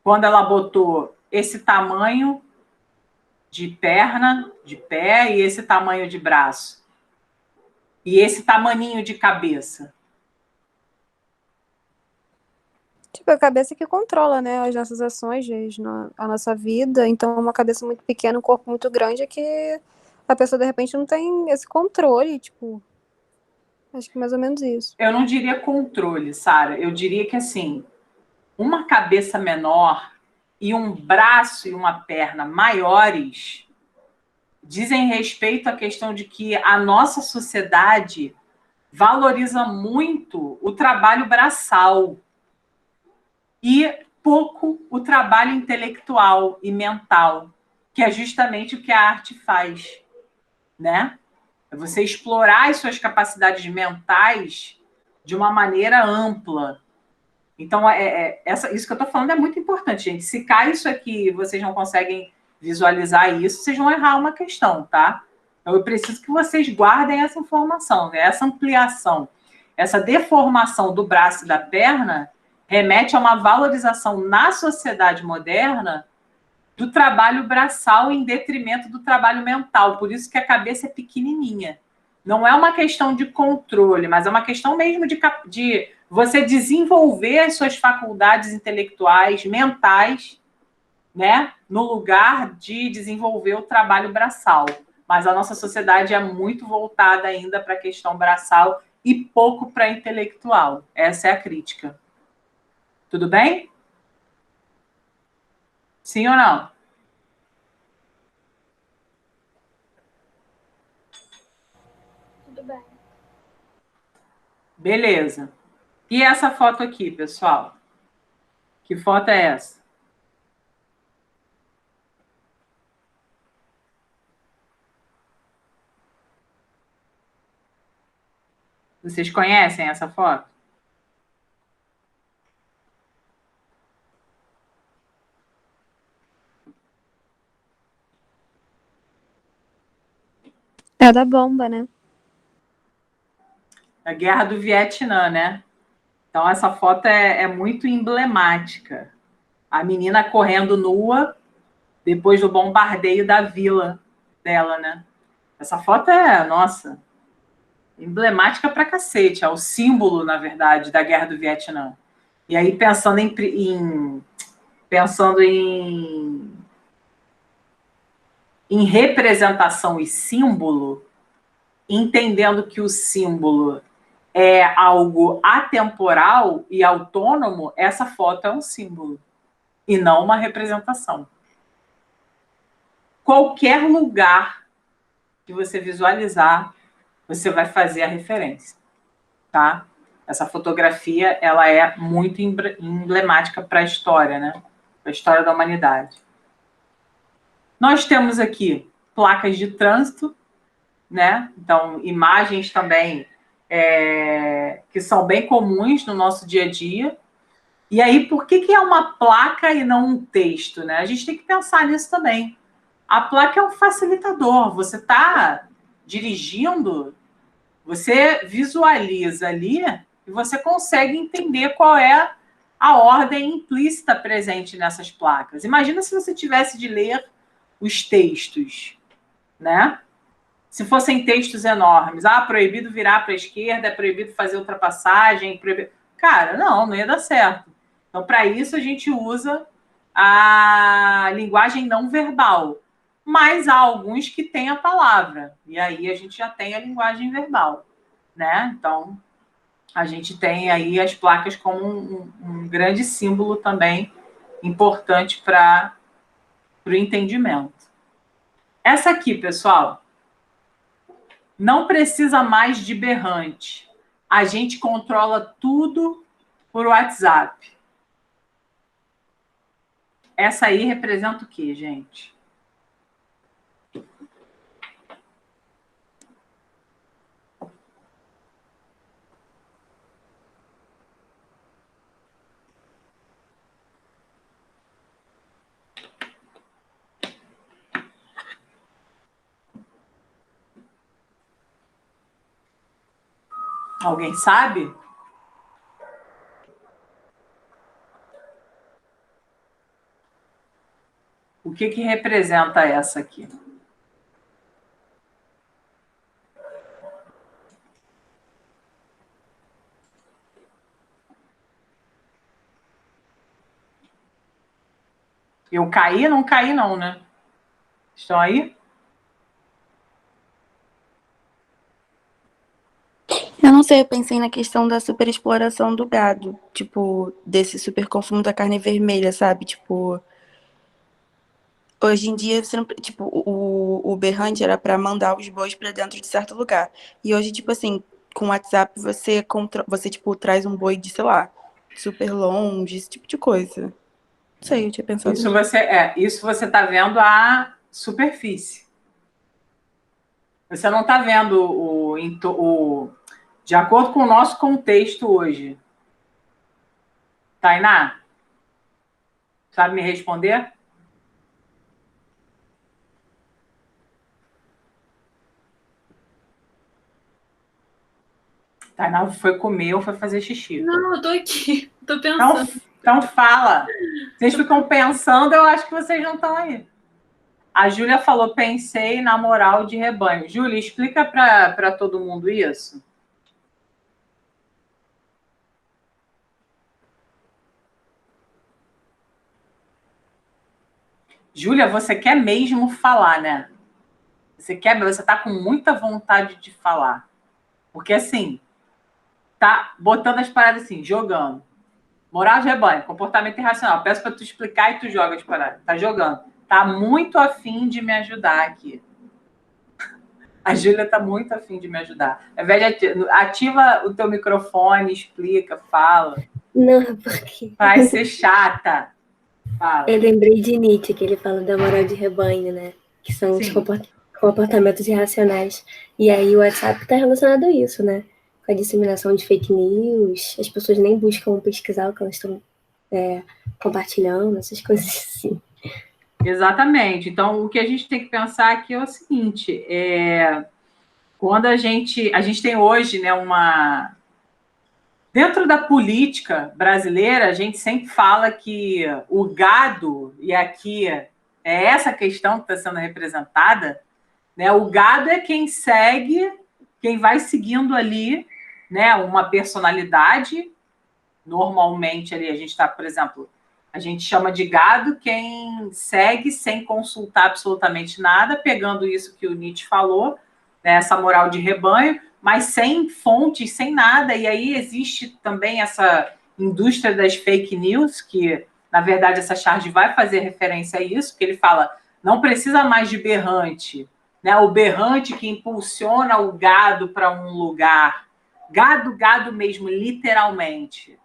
quando ela botou esse tamanho de perna, de pé, e esse tamanho de braço? E esse tamaninho de cabeça? Tipo, é a cabeça que controla, né, as nossas ações, a nossa vida. Então, uma cabeça muito pequena, um corpo muito grande, é que a pessoa, de repente, não tem esse controle, tipo... Acho que é mais ou menos isso. Eu não diria controle, Sara. Eu diria que, assim, uma cabeça menor e um braço e uma perna maiores dizem respeito à questão de que a nossa sociedade valoriza muito o trabalho braçal e pouco o trabalho intelectual e mental, que é justamente o que a arte faz, né? É você explorar as suas capacidades mentais de uma maneira ampla. Então, isso que eu estou falando é muito importante, gente. Se cai isso aqui e vocês não conseguem visualizar isso, vocês vão errar uma questão, tá? Então, eu preciso que vocês guardem essa informação, né? Essa ampliação, essa deformação do braço e da perna remete a uma valorização na sociedade moderna do trabalho braçal em detrimento do trabalho mental. Por isso que a cabeça é pequenininha. Não é uma questão de controle, mas é uma questão mesmo de você desenvolver as suas faculdades intelectuais, mentais, né, no lugar de desenvolver o trabalho braçal. Mas a nossa sociedade é muito voltada ainda para a questão braçal e pouco para a intelectual. Essa é a crítica. Tudo bem? Sim ou não? Tudo bem. Beleza. E essa foto aqui, pessoal? Que foto é essa? Vocês conhecem essa foto? É da bomba, né? A Guerra do Vietnã, né? Então, essa foto é muito emblemática. A menina correndo nua depois do bombardeio da vila dela, né? Essa foto é, nossa, emblemática pra cacete. É o símbolo, na verdade, da Guerra do Vietnã. E aí, pensando em representação e símbolo, entendendo que o símbolo é algo atemporal e autônomo, essa foto é um símbolo e não uma representação. Qualquer lugar que você visualizar, você vai fazer a referência, tá? Essa fotografia, ela é muito emblemática para a história, né? Para a história da humanidade. Nós temos aqui placas de trânsito, né? Então, imagens também que são bem comuns no nosso dia a dia. E aí, por que é uma placa e não um texto, né? A gente tem que pensar nisso também. A placa é um facilitador. Você está dirigindo, você visualiza ali e você consegue entender qual é a ordem implícita presente nessas placas. Imagina se você tivesse de ler os textos, né? Se fossem textos enormes. Proibido virar para a esquerda, é proibido fazer ultrapassagem. Proibido... Cara, não ia dar certo. Então, para isso, a gente usa a linguagem não verbal. Mas há alguns que têm a palavra. E aí a gente já tem a linguagem verbal, né? Então, a gente tem aí as placas como um grande símbolo também importante para o entendimento. Essa aqui, pessoal, não precisa mais de berrante. A gente controla tudo por WhatsApp. Essa aí representa o quê, gente? Alguém sabe? O que representa essa aqui? Eu caí? Não caí não, né? Estão aí? Eu não sei, eu pensei na questão da superexploração do gado, tipo, desse super consumo da carne vermelha, sabe? Tipo, hoje em dia, você não, tipo, o berrante era pra mandar os bois pra dentro de certo lugar. E hoje, tipo assim, com o WhatsApp, você tipo, traz um boi de, sei lá, super longe, esse tipo de coisa. Não sei, eu tinha pensado nisso. Isso você está vendo a superfície. Você não está vendo de acordo com o nosso contexto hoje. Tainá, sabe me responder? Tainá foi comer ou foi fazer xixi? Não, eu tô aqui, tô pensando. Então fala. Vocês ficam pensando, eu acho que vocês não estão aí. A Júlia falou, pensei na moral de rebanho. Júlia, explica para todo mundo isso. Júlia, você quer mesmo falar, né? Você está com muita vontade de falar. Porque, assim, tá botando as paradas assim, jogando. Moral de rebanho, comportamento irracional. Peço para tu explicar e tu joga as paradas. Tá jogando. Tá muito afim de me ajudar aqui. A Júlia tá muito afim de me ajudar. Ao invés de ativa o teu microfone, explica, fala. Não, porque... Vai ser chata. Fala. Eu lembrei de Nietzsche, que ele fala da moral de rebanho, né? Que são os comportamentos irracionais. E aí o WhatsApp está relacionado a isso, né? Com a disseminação de fake news. As pessoas nem buscam pesquisar o que elas estão compartilhando, essas coisas assim. Exatamente. Então, o que a gente tem que pensar aqui é o seguinte, quando a gente tem hoje, né, dentro da política brasileira, a gente sempre fala que o gado, e aqui é essa questão que está sendo representada, né, o gado é quem segue, quem vai seguindo ali, né, uma personalidade, normalmente ali a gente está, por exemplo, a gente chama de gado quem segue sem consultar absolutamente nada, pegando isso que o Nietzsche falou, né, essa moral de rebanho, mas sem fontes, sem nada. E aí existe também essa indústria das fake news, que, na verdade, essa charge vai fazer referência a isso, que ele fala, não precisa mais de berrante, né? O berrante que impulsiona o gado para um lugar, gado mesmo, literalmente.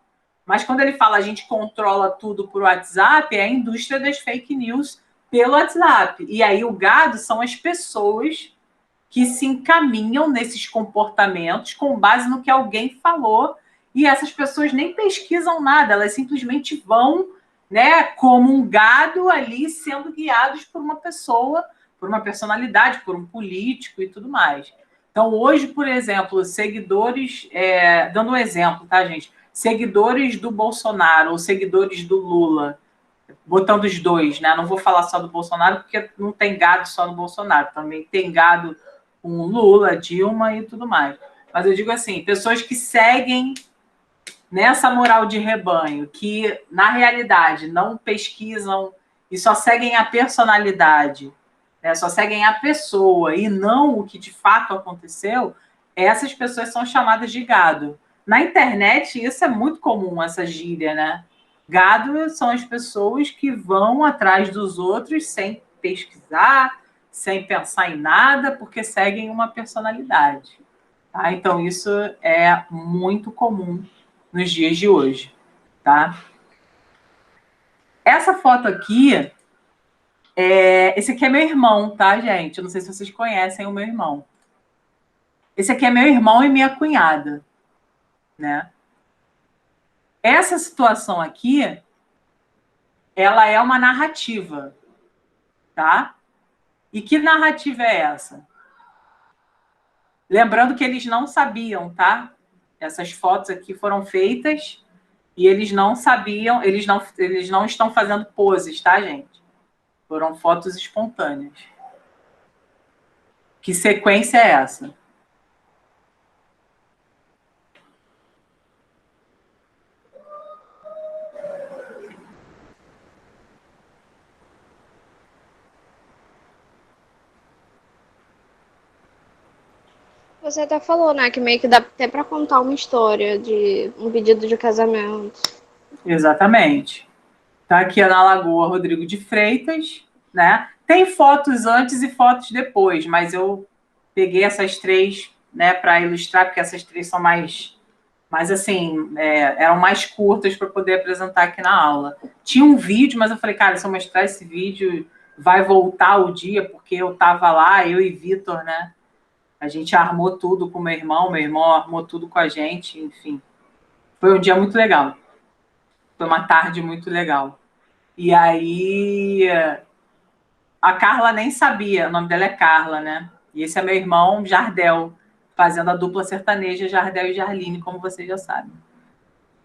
Mas quando ele fala a gente controla tudo por WhatsApp, é a indústria das fake news pelo WhatsApp. E aí o gado são as pessoas que se encaminham nesses comportamentos com base no que alguém falou, e essas pessoas nem pesquisam nada, elas simplesmente vão, né, como um gado ali sendo guiados por uma pessoa, por uma personalidade, por um político e tudo mais. Então, hoje, por exemplo, seguidores, dando um exemplo, tá, gente? Seguidores do Bolsonaro ou seguidores do Lula, botando os dois, né? Não vou falar só do Bolsonaro, porque não tem gado só no Bolsonaro, também tem gado com Lula, Dilma e tudo mais. Mas eu digo assim, pessoas que seguem nessa moral de rebanho, que na realidade não pesquisam e só seguem a personalidade, né? Só seguem a pessoa e não o que de fato aconteceu, essas pessoas são chamadas de gado. Na internet, isso é muito comum, essa gíria, né? Gado são as pessoas que vão atrás dos outros sem pesquisar, sem pensar em nada, porque seguem uma personalidade. Tá? Então, isso é muito comum nos dias de hoje. Tá? Essa foto aqui, esse aqui é meu irmão, tá, gente? Eu não sei se vocês conhecem o meu irmão. Esse aqui é meu irmão e minha cunhada, né? Essa situação aqui, ela é uma narrativa, tá? E que narrativa é essa? Lembrando que eles não sabiam, tá? Essas fotos aqui foram feitas e eles não sabiam, eles não estão fazendo poses, tá, gente? Foram fotos espontâneas. Que sequência é essa? Você até falou, né, que meio que dá até pra contar uma história de um pedido de casamento. Exatamente. Tá aqui na Lagoa Rodrigo de Freitas, né? Tem fotos antes e fotos depois, mas eu peguei essas três, né, para ilustrar, porque essas três são mais assim, eram mais curtas para poder apresentar aqui na aula. Tinha um vídeo, mas eu falei, cara, se eu mostrar esse vídeo, vai voltar o dia, porque eu estava lá, eu e Vitor, né? A gente armou tudo com meu irmão armou tudo com a gente, enfim. Foi um dia muito legal. Foi uma tarde muito legal. E aí, a Carla nem sabia, o nome dela é Carla, né? E esse é meu irmão, Jardel, fazendo a dupla sertaneja Jardel e Jarline, como vocês já sabem.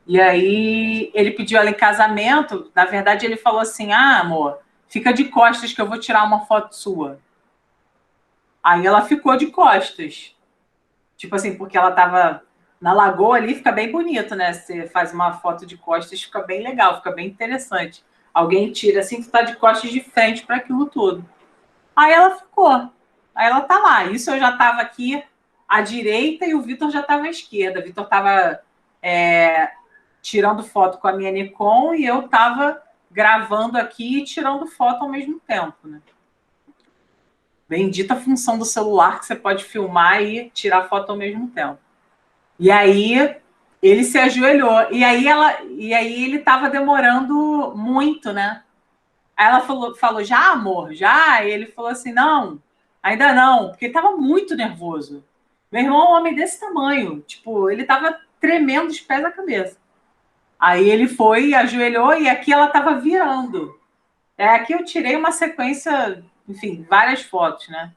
E aí, ele pediu ela em casamento, na verdade ele falou assim, amor, fica de costas que eu vou tirar uma foto sua. Aí ela ficou de costas. Tipo assim, porque ela tava na lagoa ali, fica bem bonito, né? Você faz uma foto de costas, fica bem legal, fica bem interessante. Alguém tira assim, tu tá de costas de frente para aquilo tudo. Aí ela ficou. Aí ela tá lá. Isso eu já estava aqui à direita e o Vitor já estava à esquerda. O Vitor estava tirando foto com a minha Nikon e eu estava gravando aqui e tirando foto ao mesmo tempo, né? Bendita função do celular que você pode filmar e tirar foto ao mesmo tempo. E aí ele se ajoelhou. E aí ele estava demorando muito, né? Aí ela falou, já, amor? Já? E ele falou assim, não, ainda não, porque ele estava muito nervoso. Meu irmão é um homem desse tamanho, tipo, ele estava tremendo os pés da cabeça. Aí ele foi, ajoelhou, e aqui ela estava virando. Aqui eu tirei uma sequência, enfim, várias fotos, né?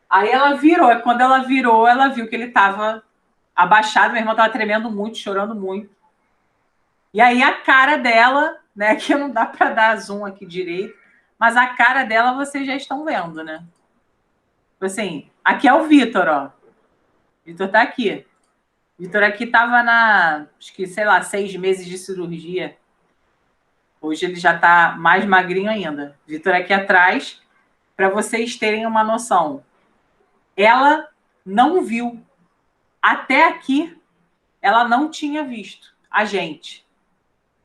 Aí ela virou, e quando ela virou, ela viu que ele estava abaixado, meu irmão estava tremendo muito, chorando muito. E aí a cara dela, né, que não dá para dar zoom aqui direito, mas a cara dela vocês já estão vendo, né? Assim, aqui é o Vitor, ó. O Vitor tá aqui. O Vitor aqui tava acho que, sei lá, 6 meses de cirurgia. Hoje ele já tá mais magrinho ainda. Vitor aqui atrás, para vocês terem uma noção. Ela não viu. Até aqui, ela não tinha visto a gente.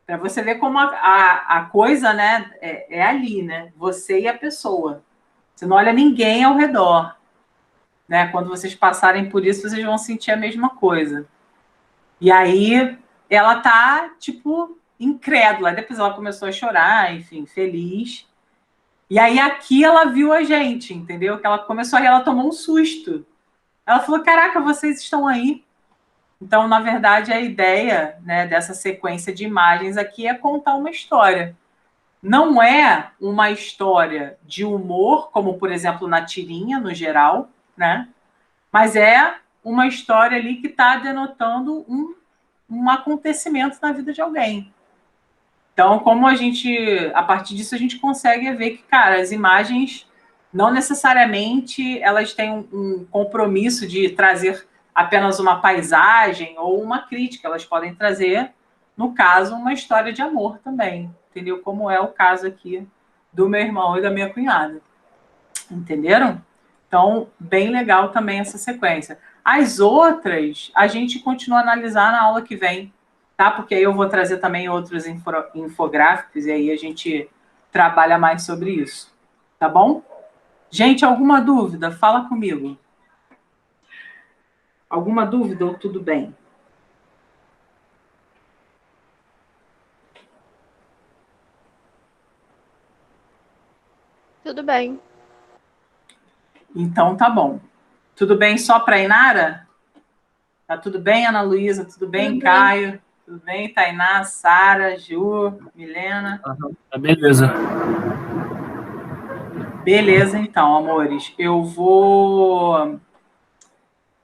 Para você ver como a coisa, né, é ali, né? Você e a pessoa. Você não olha ninguém ao redor. Né? Quando vocês passarem por isso, vocês vão sentir a mesma coisa. E aí ela tá, tipo, incrédula. Depois ela começou a chorar, enfim, feliz. E aí aqui ela viu a gente, entendeu? Que ela começou a rir, ela tomou um susto. Ela falou, caraca, vocês estão aí. Então, na verdade, a ideia, né, dessa sequência de imagens aqui é contar uma história. Não é uma história de humor, como, por exemplo, na tirinha, no geral, né? Mas é uma história ali que está denotando um acontecimento na vida de alguém. Então, como a partir disso, a gente consegue ver que, cara, as imagens não necessariamente elas têm um compromisso de trazer apenas uma paisagem ou uma crítica, elas podem trazer, no caso, uma história de amor também, entendeu? Como é o caso aqui do meu irmão e da minha cunhada. Entenderam? Então, bem legal também essa sequência. As outras, a gente continua a analisar na aula que vem, tá? Porque aí eu vou trazer também outros infográficos e aí a gente trabalha mais sobre isso, tá bom? Gente, alguma dúvida? Fala comigo. Alguma dúvida ou tudo bem? Tudo bem. Então tá bom. Tudo bem só para a Inara? Tá tudo bem, Ana Luísa? Tudo bem, Tudo bem. Caio? Tudo bem, Tainá, Sara, Ju, Milena? Tá beleza. Beleza, então, amores. Eu vou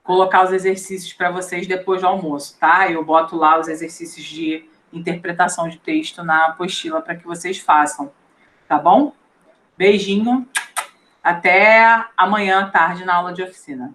colocar os exercícios para vocês depois do almoço, tá? Eu boto lá os exercícios de interpretação de texto na apostila para que vocês façam, tá bom? Beijinho. Até amanhã à tarde na aula de oficina.